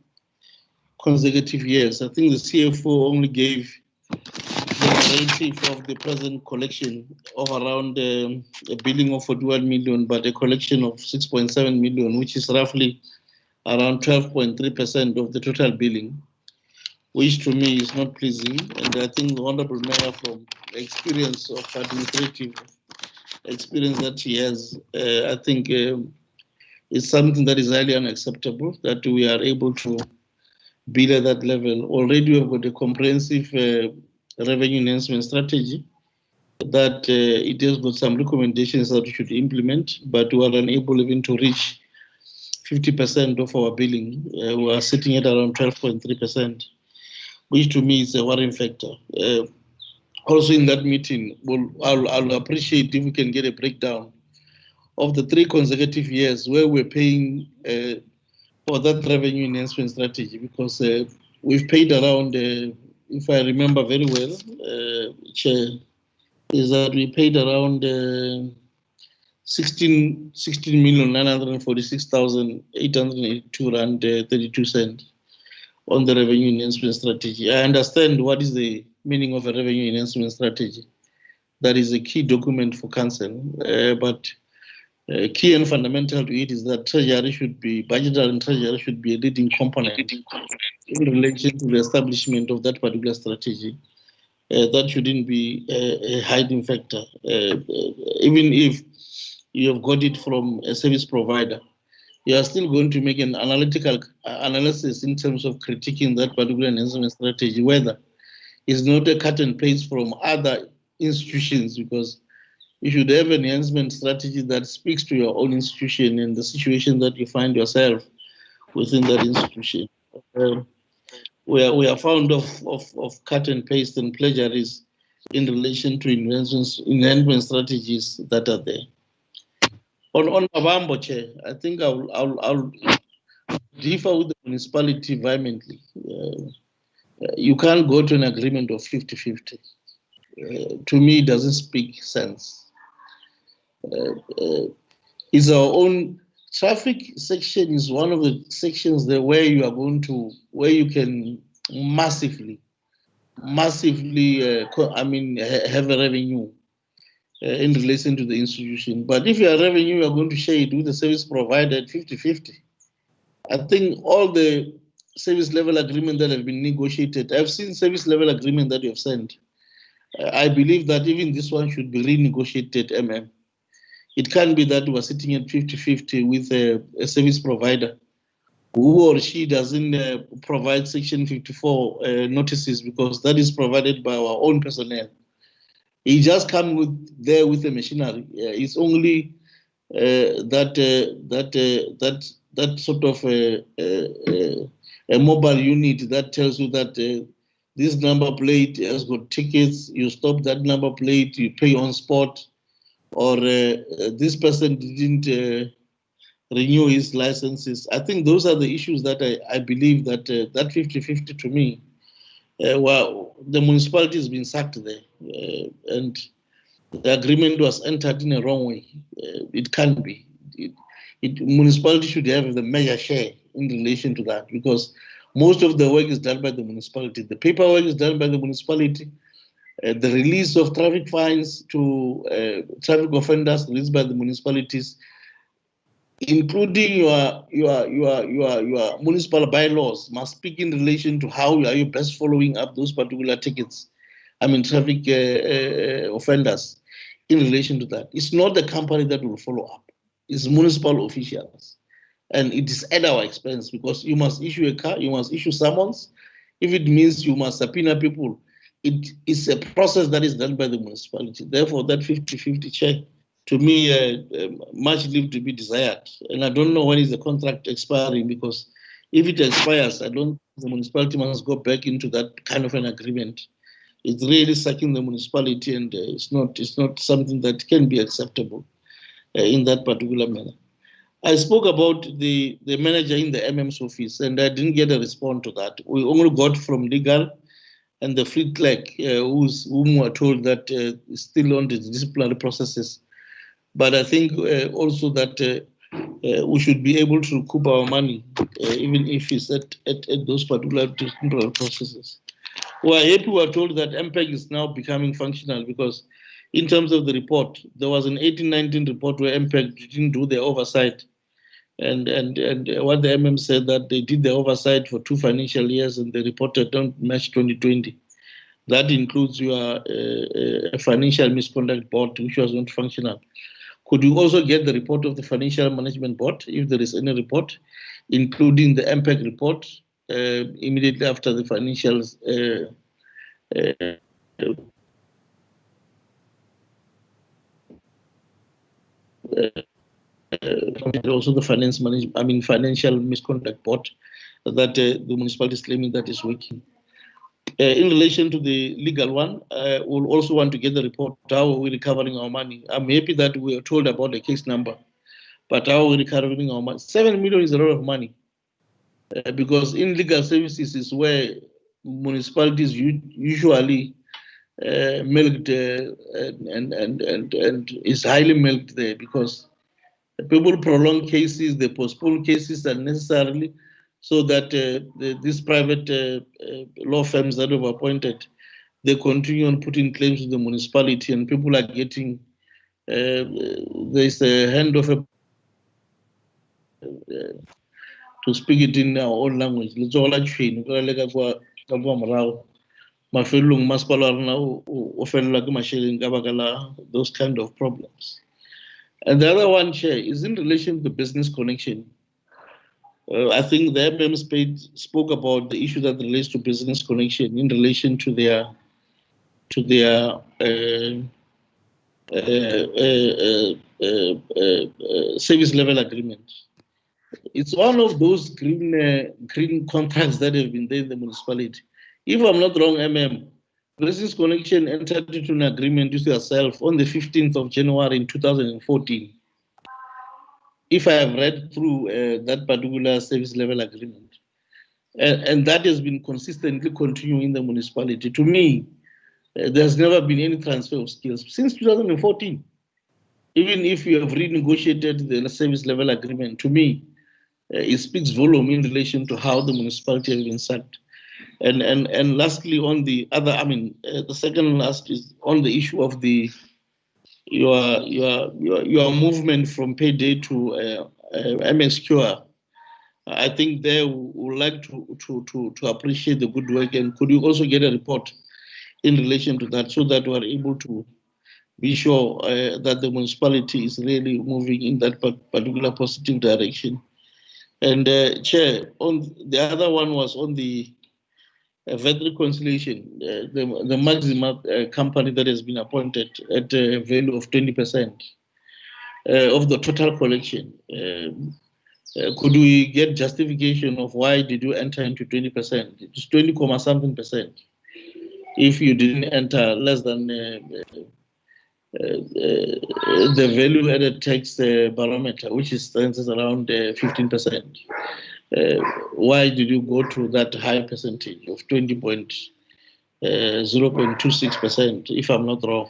consecutive years. I think the CFO only gave the narrative of the present collection of around a billing of 41 million, but a collection of 6.7 million, which is roughly around 12.3% of the total billing, which to me is not pleasing. And I think the Honorable Mayor, from experience of administrative experience that he has, I think it's something that is highly unacceptable, that we are able to bill at that level. Already we have got a comprehensive revenue enhancement strategy that it has got some recommendations that we should implement, but we are unable even to reach 50% of our billing. We are sitting at around 12.3%, which to me is a worrying factor. Also in that meeting, I'll appreciate if we can get a breakdown of the 3 consecutive years where we're paying for that revenue enhancement strategy, because we've paid around, if I remember very well, Chair, is that we paid around 16,946,882 rand 32 cents on the revenue enhancement strategy. I understand what is the meaning of a revenue enhancement strategy. That is a key document for council, but key and fundamental to it is that treasury should be, budgetary and treasury should be a leading component in relation to the establishment of that particular strategy. That shouldn't be a hiding factor. Even if you have got it from a service provider, you are still going to make an analytical analysis in terms of critiquing that particular enhancement strategy, whether it's not a cut and paste from other institutions, because you should have an enhancement strategy that speaks to your own institution and the situation that you find yourself within that institution. We are fond of cut and paste and plagiarism in relation to enhancement strategies that are there. On Mavambo, Chair, I think I'll differ with the municipality vehemently. You can't go to an agreement of 50-50. To me, it doesn't speak sense. It's our own traffic section is one of the sections there where you are going to, where you can massively, have a revenue in relation to the institution. But if your revenue, you are going to share it with the service provider at 50-50. I think all the service level agreement that have been negotiated, I've seen service level agreement that you have sent. I believe that even this one should be renegotiated, It can't be that we're sitting at 50-50 with a service provider who or she doesn't provide Section 54 notices, because that is provided by our own personnel. He just comes there with the machinery. It's only that sort of a mobile unit that tells you that this number plate has got tickets, you stop that number plate, you pay on spot, or this person didn't renew his licenses. I think those are the issues that I believe that that 50-50 to me, well, the municipality has been sacked there, and the agreement was entered in a wrong way. It can't be. Municipality should have the major share in relation to that, because most of the work is done by the municipality. The paperwork is done by the municipality. The release of traffic fines to traffic offenders released by the municipalities, including your municipal bylaws, must speak in relation to how are you best following up those particular tickets. Traffic offenders in relation to that. It's not the company that will follow up. It's municipal officials. And it is at our expense, because you must issue a car, you must issue summons. If it means you must subpoena people, it is a process that is done by the municipality. Therefore, that 50-50 check, to me, much leave to be desired. And I don't know when is the contract expiring, because if it expires, I don't think the municipality must go back into that kind of an agreement. It's really sucking the municipality, and it's not something that can be acceptable in that particular manner. I spoke about the manager in the MM's office, and I didn't get a response to that. We only got from legal and the fleet clerk, whom were told that still on the disciplinary processes. But I think also that we should be able to recoup our money, even if it's at those particular disciplinary processes. We are happy, we are told that MPEG is now becoming functional, because in terms of the report, there was an 18-19 report where MPEG didn't do the oversight. And what the MM said, that they did the oversight for 2 financial years and they reported on March 2020. That includes your financial misconduct board, which was not functional. Could you also get the report of the financial management board, if there is any report, including the MPEG report, immediately after the financials also the financial misconduct board that the municipality is claiming that is working. In relation to the legal one, we'll also want to get the report, how are we recovering our money. I'm happy that we are told about the case number, but how are we recovering our money? 7 million is a lot of money, because in legal services is where municipalities usually milked and is highly milked there, because people prolong cases, they postpone cases unnecessarily, so that these private law firms that have appointed, they continue on putting claims to the municipality, and people are getting, there's a handover, to speak it in our own language. Those kind of problems. And the other one, Chair, is in relation to the business connection. I think the MM spoke about the issue that relates to business connection in relation to their service level agreement. It's one of those green contracts that have been there in the municipality. If I'm not wrong, MM, Blessings Connection entered into an agreement with yourself on the 15th of January in 2014. If I have read through that particular service level agreement, and that has been consistently continuing in the municipality, to me, there's never been any transfer of skills since 2014. Even if you have renegotiated the service level agreement, to me, it speaks volume in relation to how the municipality has been served. And lastly, on the other, the second and last is on the issue of your movement from payday to MSQR. I think they would like to appreciate the good work, and could you also get a report in relation to that so that we are able to be sure that the municipality is really moving in that particular positive direction. And Chair, on the other one was on the VAT reconciliation, the maximum company that has been appointed at a value of 20% of the total collection. Could we get justification of why did you enter into 20%? It's 20, something percent. If you didn't enter less than the value added tax barometer, which stands around 15%. Why did you go to that high percentage of 0.26%, if I'm not wrong?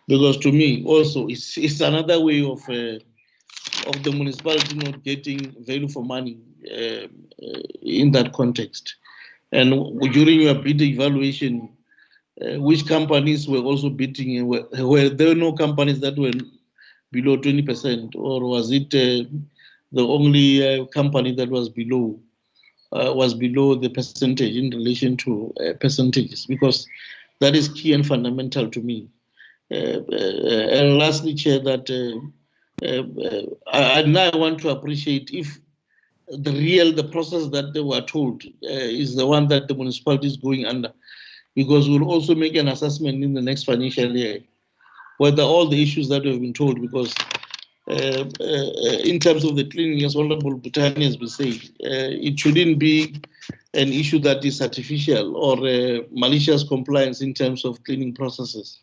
Because to me, also, it's another way of the municipality not getting value for money in that context. And during your bid evaluation, which companies were also bidding? Were there no companies that were below 20%, or was it the only company that was below the percentage in relation to percentages? Because that is key and fundamental to me. And lastly, Chair, that I want to appreciate if the process that they were told is the one that the municipality is going under, because we'll also make an assessment in the next financial year whether all the issues that we've been told, because in terms of the cleaning, as Honorable Butani has been saying, it shouldn't be an issue that is artificial or malicious compliance in terms of cleaning processes.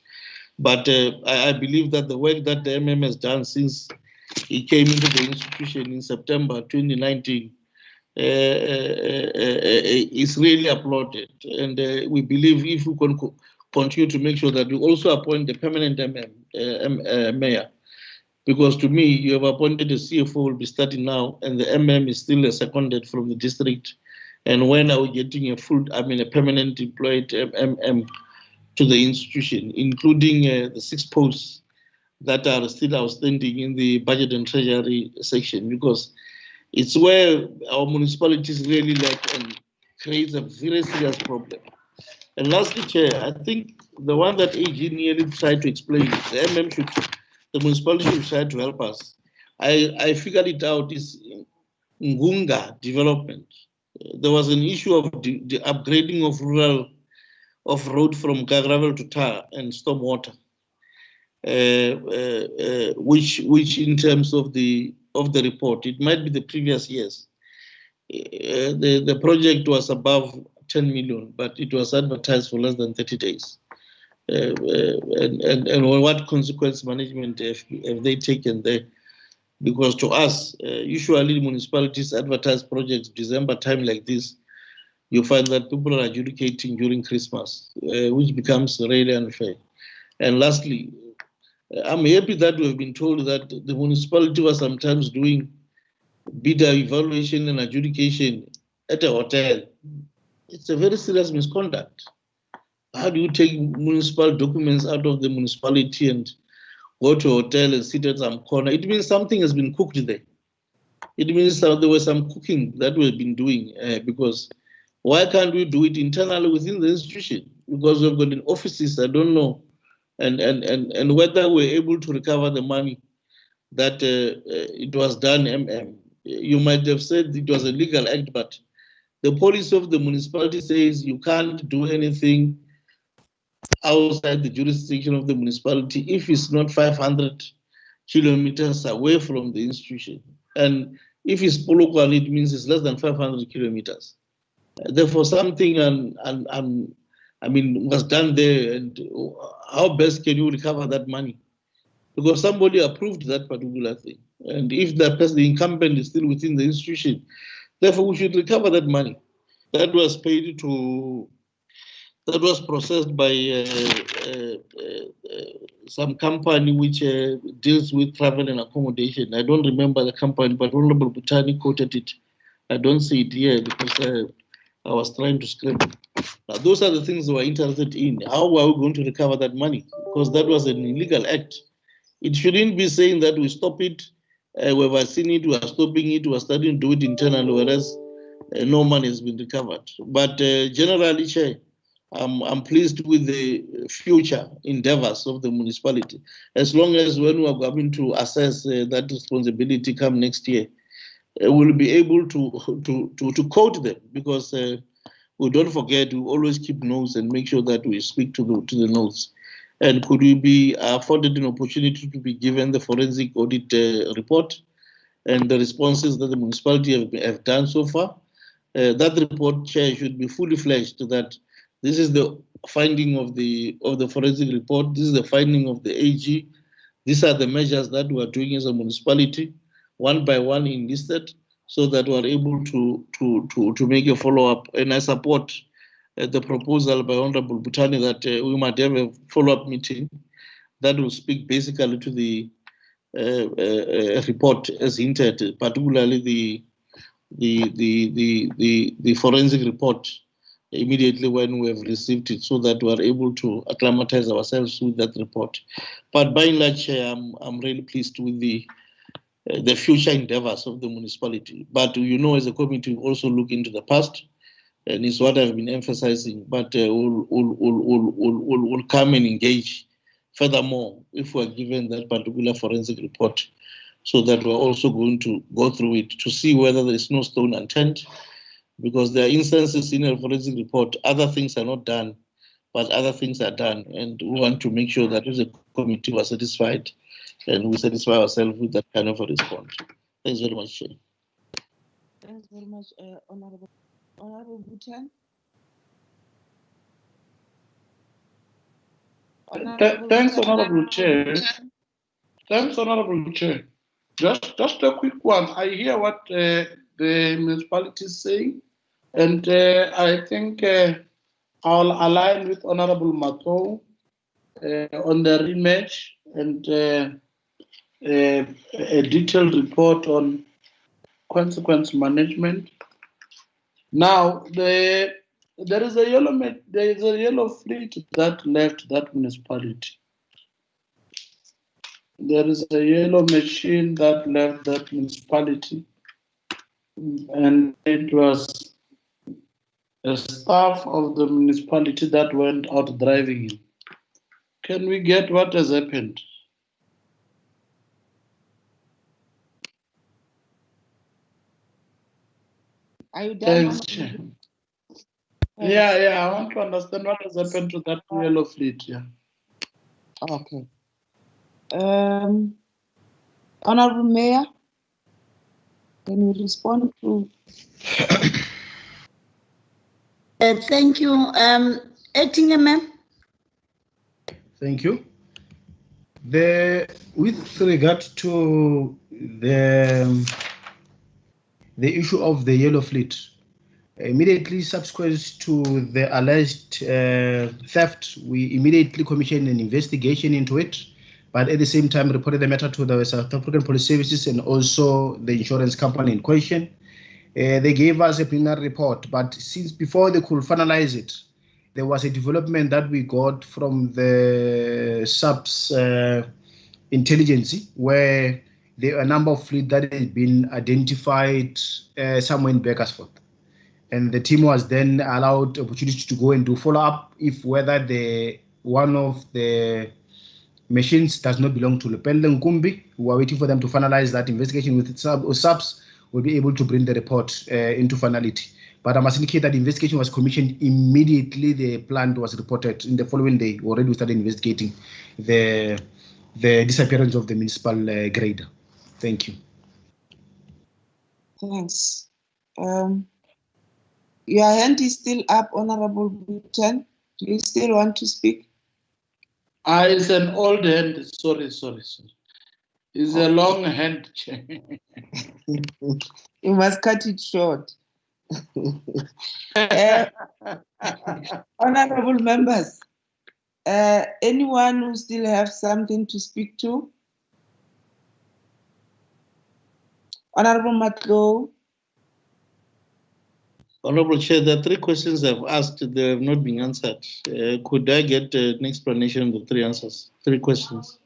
But I believe that the work that the MM has done since he came into the institution in September 2019 is really applauded. And we believe if we can continue to make sure that we also appoint the permanent mayor, because to me, you have appointed a CFO will be starting now, and the MM is still a seconded from the district. And when are we getting a permanent employed MM to the institution, including the 6 posts that are still outstanding in the budget and treasury section, because it's where our municipalities really lack and creates a very serious problem. And lastly, Chair, I think the one that AG nearly tried to explain, the municipality should try to help us. I figured it out, is Ngunga development. There was an issue of the upgrading of road from gravel to tar and stormwater, which in terms of the report, it might be the previous years. The project was above 10 million, but it was advertised for less than 30 days. And what consequence management have they taken there? Because to us, usually municipalities advertise projects December time like this. You find that people are adjudicating during Christmas, which becomes really unfair. And lastly, I'm happy that we've been told that the municipality was sometimes doing bidder evaluation and adjudication at a hotel. It's a very serious misconduct. How do you take municipal documents out of the municipality and go to a hotel and sit at some corner? It means something has been cooked there. It means there was some cooking that we've been doing, because why can't we do it internally within the institution? Because we've got in offices, I don't know, and whether we're able to recover the money that it was done MM. You might have said it was a legal act, but the policy of the municipality says you can't do anything outside the jurisdiction of the municipality if it's not 500 kilometers away from the institution. And if it's local, it means it's less than 500 kilometers. Therefore, something was done there, and how best can you recover that money? Because somebody approved that particular thing. And if the incumbent is still within the institution, therefore we should recover that money. That was paid to, that was processed by some company which deals with travel and accommodation. I don't remember the company, but Honorable Butani quoted it. I don't see it here because I was trying to scrape it. Now, those are the things we were interested in. How are we going to recover that money? Because that was an illegal act. It shouldn't be saying that we stop it, we've seen it, we are stopping it, we are starting to do it internally, whereas no money has been recovered. But generally, Chair, I'm pleased with the future endeavors of the municipality. As long as when we are going to assess that responsibility come next year, we'll be able to quote them, because we don't forget, we always keep notes and make sure that we speak to the notes. And could we be afforded an opportunity to be given the forensic audit report and the responses that the municipality have done so far? That report, Chair, should be fully fledged, that this is the finding of the forensic report, this is the finding of the AG, these are the measures that we are doing as a municipality, one by one enlisted, so that we are able to make a follow-up. And I support the proposal by Honorable Butani that we might have a follow-up meeting that will speak basically to the report as hinted, particularly the forensic report immediately when we have received it, so that we are able to acclimatize ourselves with that report. But by and large, I'm really pleased with the future endeavors of the municipality. But as a committee, we also look into the past, and it's what I've been emphasizing. But we'll come and engage furthermore if we're given that particular forensic report, so that we're also going to go through it to see whether there is no stone unturned, because there are instances in a forensic report, other things are not done, but other things are done. And we want to make sure that as a committee we're satisfied, and we satisfy ourselves with that kind of a response. Thanks very much, Chair. Thanks very much, Honorable Butani. Thanks, Honorable Chair. Thanks, Honorable Chair. Just a quick one. I hear what the municipality is saying, and I think I'll align with Honorable Mato on the rematch and a detailed report on consequence management. Now, there is a yellow fleet that left that municipality. There is a yellow machine that left that municipality, and it was a staff of the municipality that went out driving it. Can we get what has happened? Are you done? Thanks, Chair. Yeah, I want to understand what has happened to that yellow fleet. Yeah. Okay. Honorable Mayor, can you respond to? Thank you. Acting Ma'am. Thank you. With regard to the issue of the yellow fleet, immediately subsequent to the alleged theft, we immediately commissioned an investigation into it, but at the same time reported the matter to the South African Police Services and also the insurance company in question. They gave us a preliminary report, but since before they could finalize it, there was a development that we got from the subs intelligence, where there are a number of fleet that has been identified somewhere in Bakersford. And the team was then allowed opportunity to go and do follow-up if whether one of the machines does not belong to Lepelle Nkumpi. We are waiting for them to finalize that investigation with subs. Will be able to bring the report into finality. But I must indicate that the investigation was commissioned immediately the plant was reported. In the following day, already we started investigating the disappearance of the municipal grader. Thank you. Thanks. Your hand is still up, Honorable Butani. Do you still want to speak? It's an old hand. Sorry. It's a long hand, Chair. You must cut it short. Honorable members, anyone who still have something to speak to? Honorable Matlo. Honorable Chair, there are 3 questions I've asked. They have not been answered. Could I get an explanation of the 3 answers? 3 questions.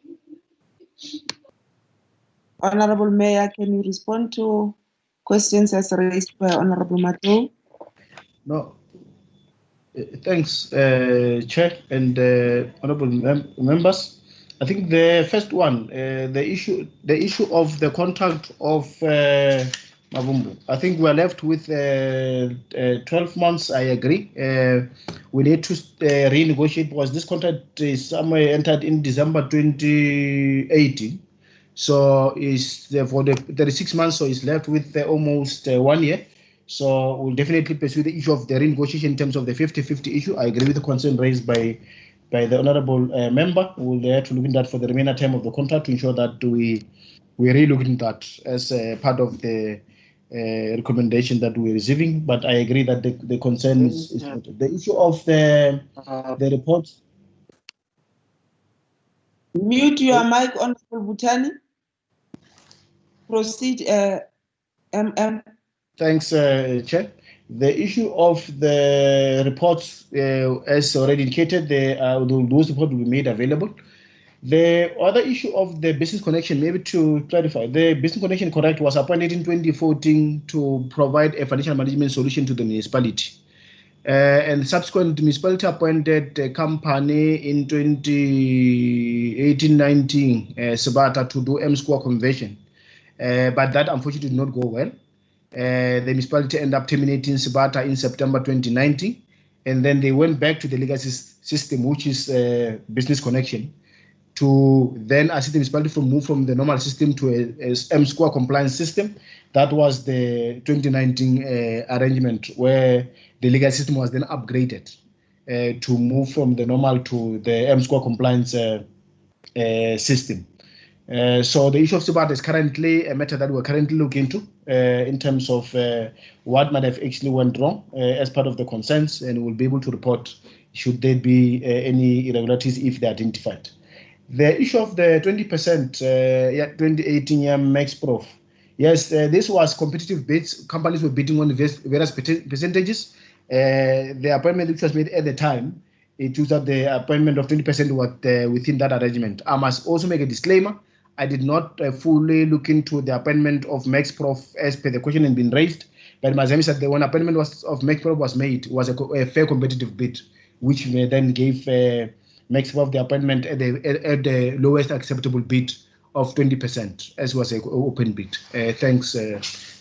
Honorable Mayor, can you respond to questions as raised by Honorable Matlo? No. Thanks, Chair and honorable members. I think the first one, the issue of the contract of Mavumbu. I think we're left with 12 months. I agree. We need to renegotiate because this contract is somewhere entered in December 2018. So is for the 36 months. So it's left with almost 1 year. So we'll definitely pursue the issue of the renegotiation in terms of the 50-50 issue. I agree with the concern raised by the honourable member. We'll have to look into that for the remainder time of the contract to ensure that we really look into that as part of the recommendation that we're receiving. But I agree that the concern is the issue of the reports. Mute your mic, Honorable Butani. Proceed, MM. Thanks, Chair. The issue of the reports, as already indicated, those reports will be made available. The other issue of the business connection, maybe to clarify, the business connection correct was appointed in 2014 to provide a financial management solution to the municipality. And subsequent municipality appointed a company in 2018-19, Sabata, to do M-square conversion. But that unfortunately did not go well. The municipality ended up terminating Sabata in September 2019, and then they went back to the legacy system, which is business connection, to then assist the municipality to move from the normal system to a M-square compliance system. That was the 2019 arrangement where the legacy system was then upgraded to move from the normal to the M-square compliance system. So the issue of Sabata is currently a matter that we're currently looking into in terms of what might have actually went wrong as part of the concerns, and we'll be able to report should there be any irregularities if they're identified. The issue of the 20%, 2018 year Max Prof. Yes, this was competitive bids. Companies were bidding on various percentages. The appointment which was made at the time, it was that the appointment of 20% was within that arrangement. I must also make a disclaimer. I did not fully look into the appointment of Max Prof as per the question had been raised. But my said that when appointment of Max Prof was made, was a fair competitive bid, which then gave Max Prof the appointment at the lowest acceptable bid of 20%, as was an open bid. Thanks,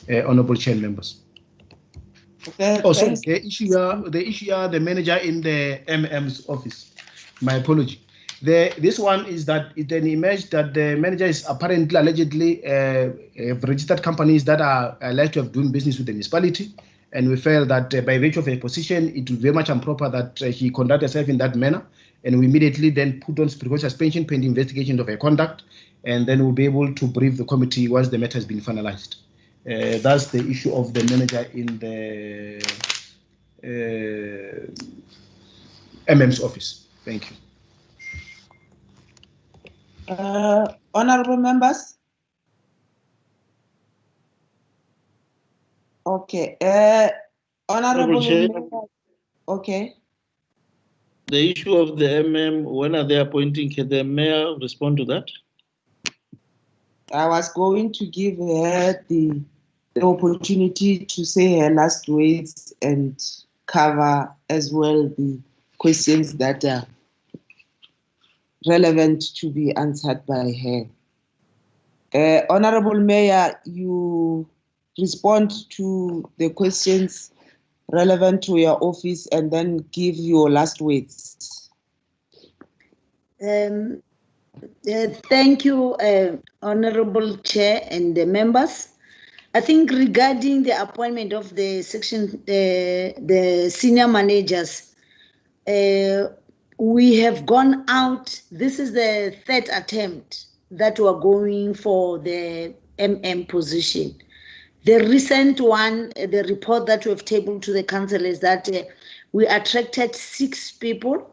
honourable chair members. Also, the issue the manager in the MM's office. My apology. This one is that it then emerged that the manager is apparently, allegedly, registered companies that are alleged to have doing business with the municipality, and we felt that by virtue of a position, it was very much improper that he conduct himself in that manner, and we immediately then put on precautionary suspension pending investigation of a conduct, and then we'll be able to brief the committee once the matter has been finalized. That's the issue of the manager in the MM's office. Thank you. Honorable members? Okay. Honorable Chair. Okay. The issue of the MM, when are they appointing? Can the mayor respond to that? I was going to give her the opportunity to say her last words and cover as well the questions that are relevant to be answered by her. Honorable Mayor, you respond to the questions relevant to your office and then give your last words. Thank you, Honorable Chair and the members. I think regarding the appointment of the section, the senior managers, we have gone out. This is the third attempt that we're going for the MM position. The recent one, the report that we have tabled to the council is that we attracted 6 people.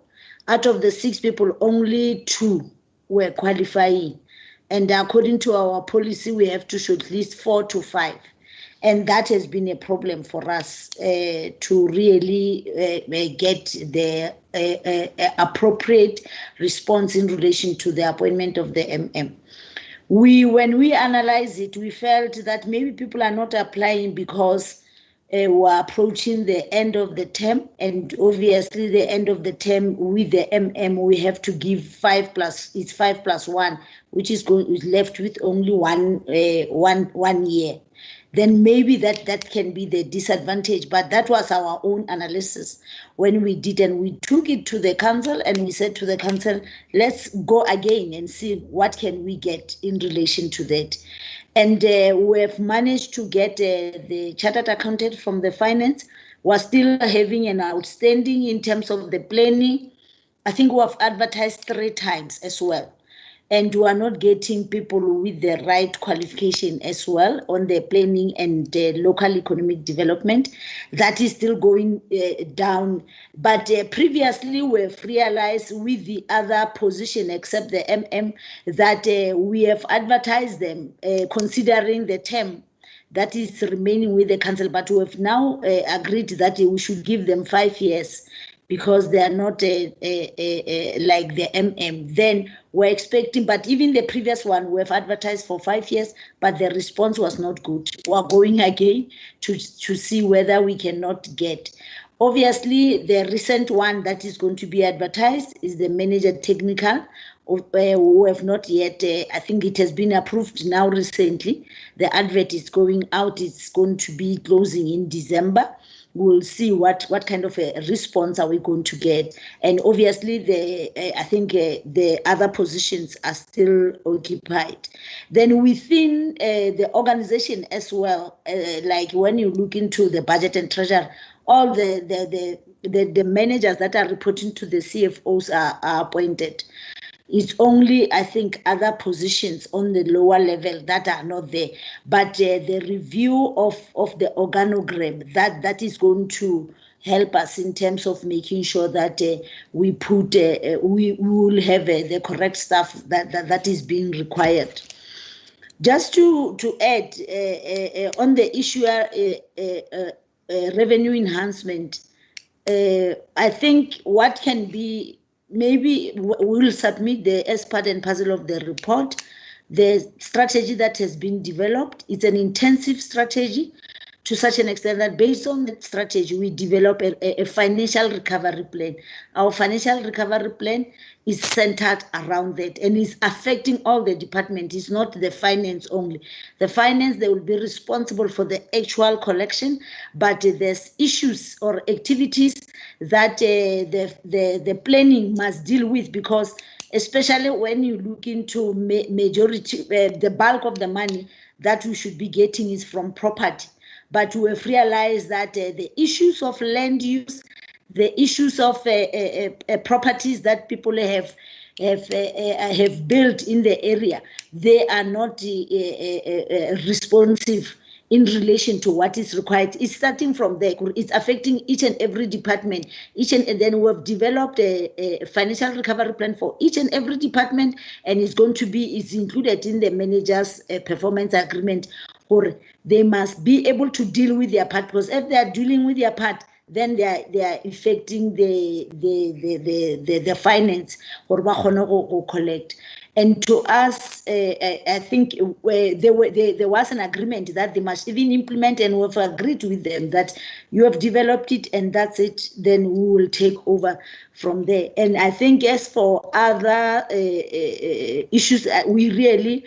Out of the 6 people, only 2 were qualifying. And according to our policy, we have to shortlist 4 to 5. And that has been a problem for us to really get the appropriate response in relation to the appointment of the MM. When we analyze it, we felt that maybe people are not applying because we're approaching the end of the term, and obviously the end of the term with the MM, we have to give 5 plus 1, which is left with only one year. Then maybe that can be the disadvantage, but that was our own analysis when we did, and we took it to the council and we said to the council, let's go again and see what can we get in relation to that. And we have managed to get the chartered accountant from the finance. We're still having an outstanding in terms of the planning. I think we have advertised 3 times as well. And we are not getting people with the right qualification as well on the planning and local economic development. That is still going down. But previously we've realized with the other position except the MM that we have advertised them considering the term that is remaining with the council. But we have now agreed that we should give them 5 years because they are not like the MM. Then we're expecting, but even the previous one, we have advertised for 5 years, but the response was not good. We're going again to see whether we cannot get. Obviously, the recent one that is going to be advertised is the manager technical. We have not yet, I think it has been approved now recently. The advert is going out, it's going to be closing in December. We'll see what kind of a response are we going to get. And obviously, I think the other positions are still occupied. Then within the organization as well, like when you look into the budget and treasury, all the managers that are reporting to the CFOs are appointed. It's only, I think, other positions on the lower level that are not there. But the review of the organogram, that is going to help us in terms of making sure that we will have the correct staff that is being required. Just to add on the issue revenue enhancement, I think what can be, maybe we'll submit as part and parcel of the report, the strategy that has been developed. It's an intensive strategy to such an extent that based on that strategy, we develop a financial recovery plan. Our financial recovery plan is centered around that and is affecting all the departments. It's not the finance only. The finance, they will be responsible for the actual collection, but there's issues or activities that the planning must deal with, because especially when you look into majority, the bulk of the money that we should be getting is from property. But we have realized that the issues of land use, the issues of properties that people have built in the area, they are not responsive in relation to what is required. It's starting from there. It's affecting each and every department. And then we have developed a financial recovery plan for each and every department, and it's included in the manager's performance agreement. Or they must be able to deal with their part, because if they are dealing with their part, then they are affecting the finance or go collect. And to us, I think there was an agreement that they must even implement, and we've agreed with them that you have developed it and that's it, then we will take over from there. And I think as for other issues, we really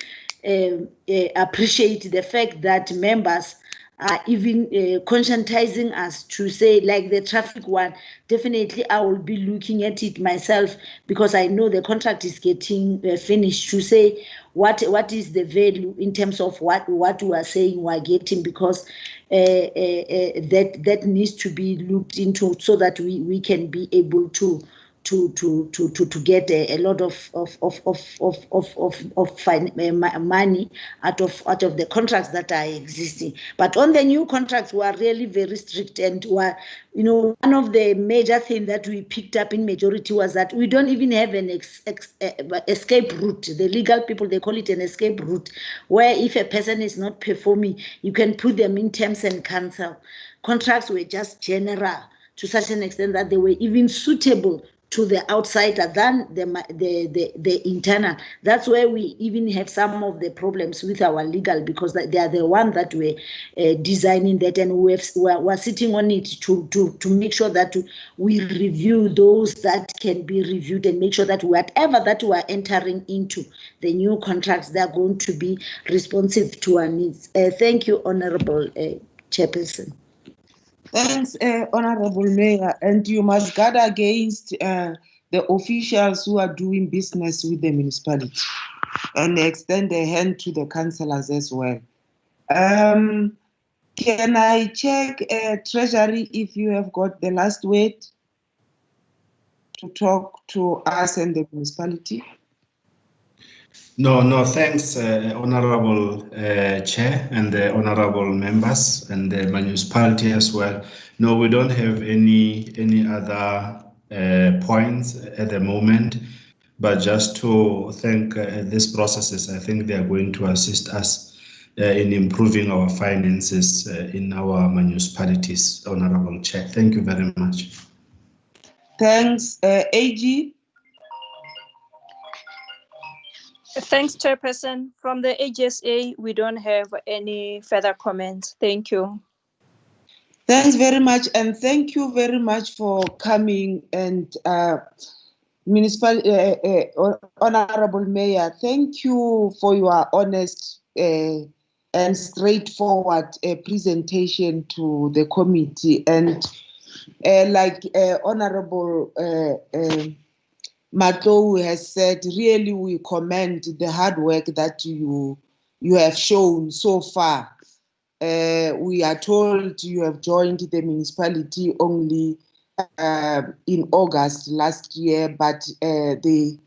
appreciate the fact that members are even conscientizing us to say, like the traffic one, definitely I will be looking at it myself, because I know the contract is getting finished, to say what is the value in terms of what we are saying we are getting, because that needs to be looked into, so that we can be able to get a lot of money out of the contracts that are existing. But on the new contracts, we are really very strict, and one of the major things that we picked up in majority was that we don't even have an escape route. The legal people, they call it an escape route, where if a person is not performing, you can put them in terms and cancel. Contracts were just general to such an extent that they were even suitable to the outsider than the internal. That's where we even have some of the problems with our legal, because they are the one that were designing that, and we're sitting on it to make sure that we review those that can be reviewed, and make sure that whatever that we are entering into the new contracts, they are going to be responsive to our needs. Thank you, Honorable Chairperson. Thanks, Honorable Mayor. And you must guard against the officials who are doing business with the municipality, and extend a hand to the councillors as well. Can I check, Treasury, if you have got the last word to talk to us and the municipality? No, thanks, Honorable Chair and the honorable members and the municipality as well. No, we don't have any other points at the moment, but just to thank these processes. I think they are going to assist us in improving our finances in our municipalities, Honorable Chair. Thank you very much. Thanks, AG. Thanks, Chairperson. From the HSA, we don't have any further comments. Thank you. Thanks very much, and thank you very much for coming. And Honorable Mayor, thank you for your honest and straightforward presentation to the committee. And like Honorable Matou has said, really we commend the hard work that you have shown so far. We are told you have joined the municipality only in August last year, but the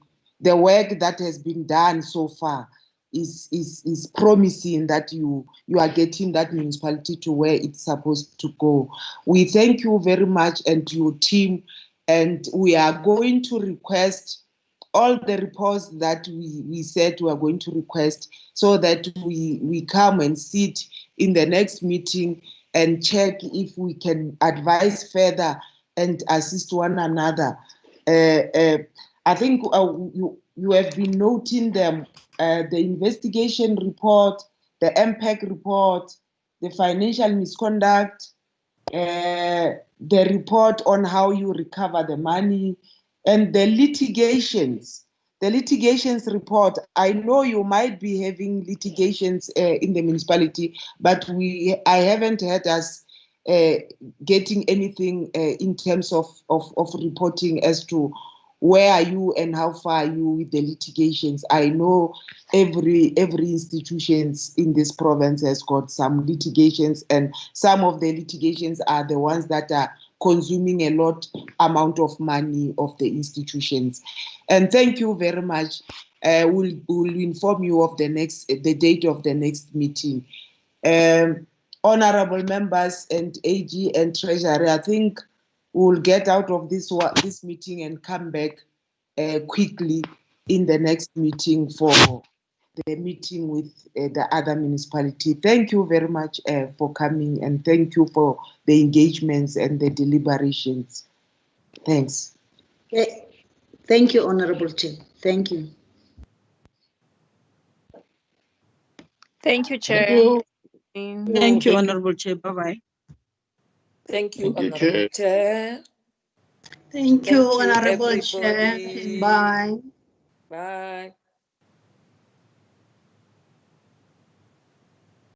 work that has been done so far is promising that you are getting that municipality to where it's supposed to go. We thank you very much and your team. And we are going to request all the reports that we said we are going to request, so that we come and sit in the next meeting and check if we can advise further and assist one another. I think you have been noting them, the investigation report, the MPEC report, the financial misconduct, the report on how you recover the money, and the litigations. The litigations report, I know you might be having litigations in the municipality, but I haven't heard us getting anything in terms of reporting as to where are you and how far are you with the litigations. I know every institutions in this province has got some litigations, and some of the litigations are the ones that are consuming a lot amount of money of the institutions. And thank you very much. We'll inform you of the date of the next meeting. Honorable members and AG and Treasury, I think we'll get out of this meeting and come back quickly in the next meeting for the meeting with the other municipality. Thank you very much for coming, and thank you for the engagements and the deliberations. Thanks. Thank you, Honorable Chair. Thank you. Thank you, Chair. Thank you, Honorable Chair. Bye-bye. Thank you, Honorable Chair. Thank you, Honorable Chair. Bye. Bye.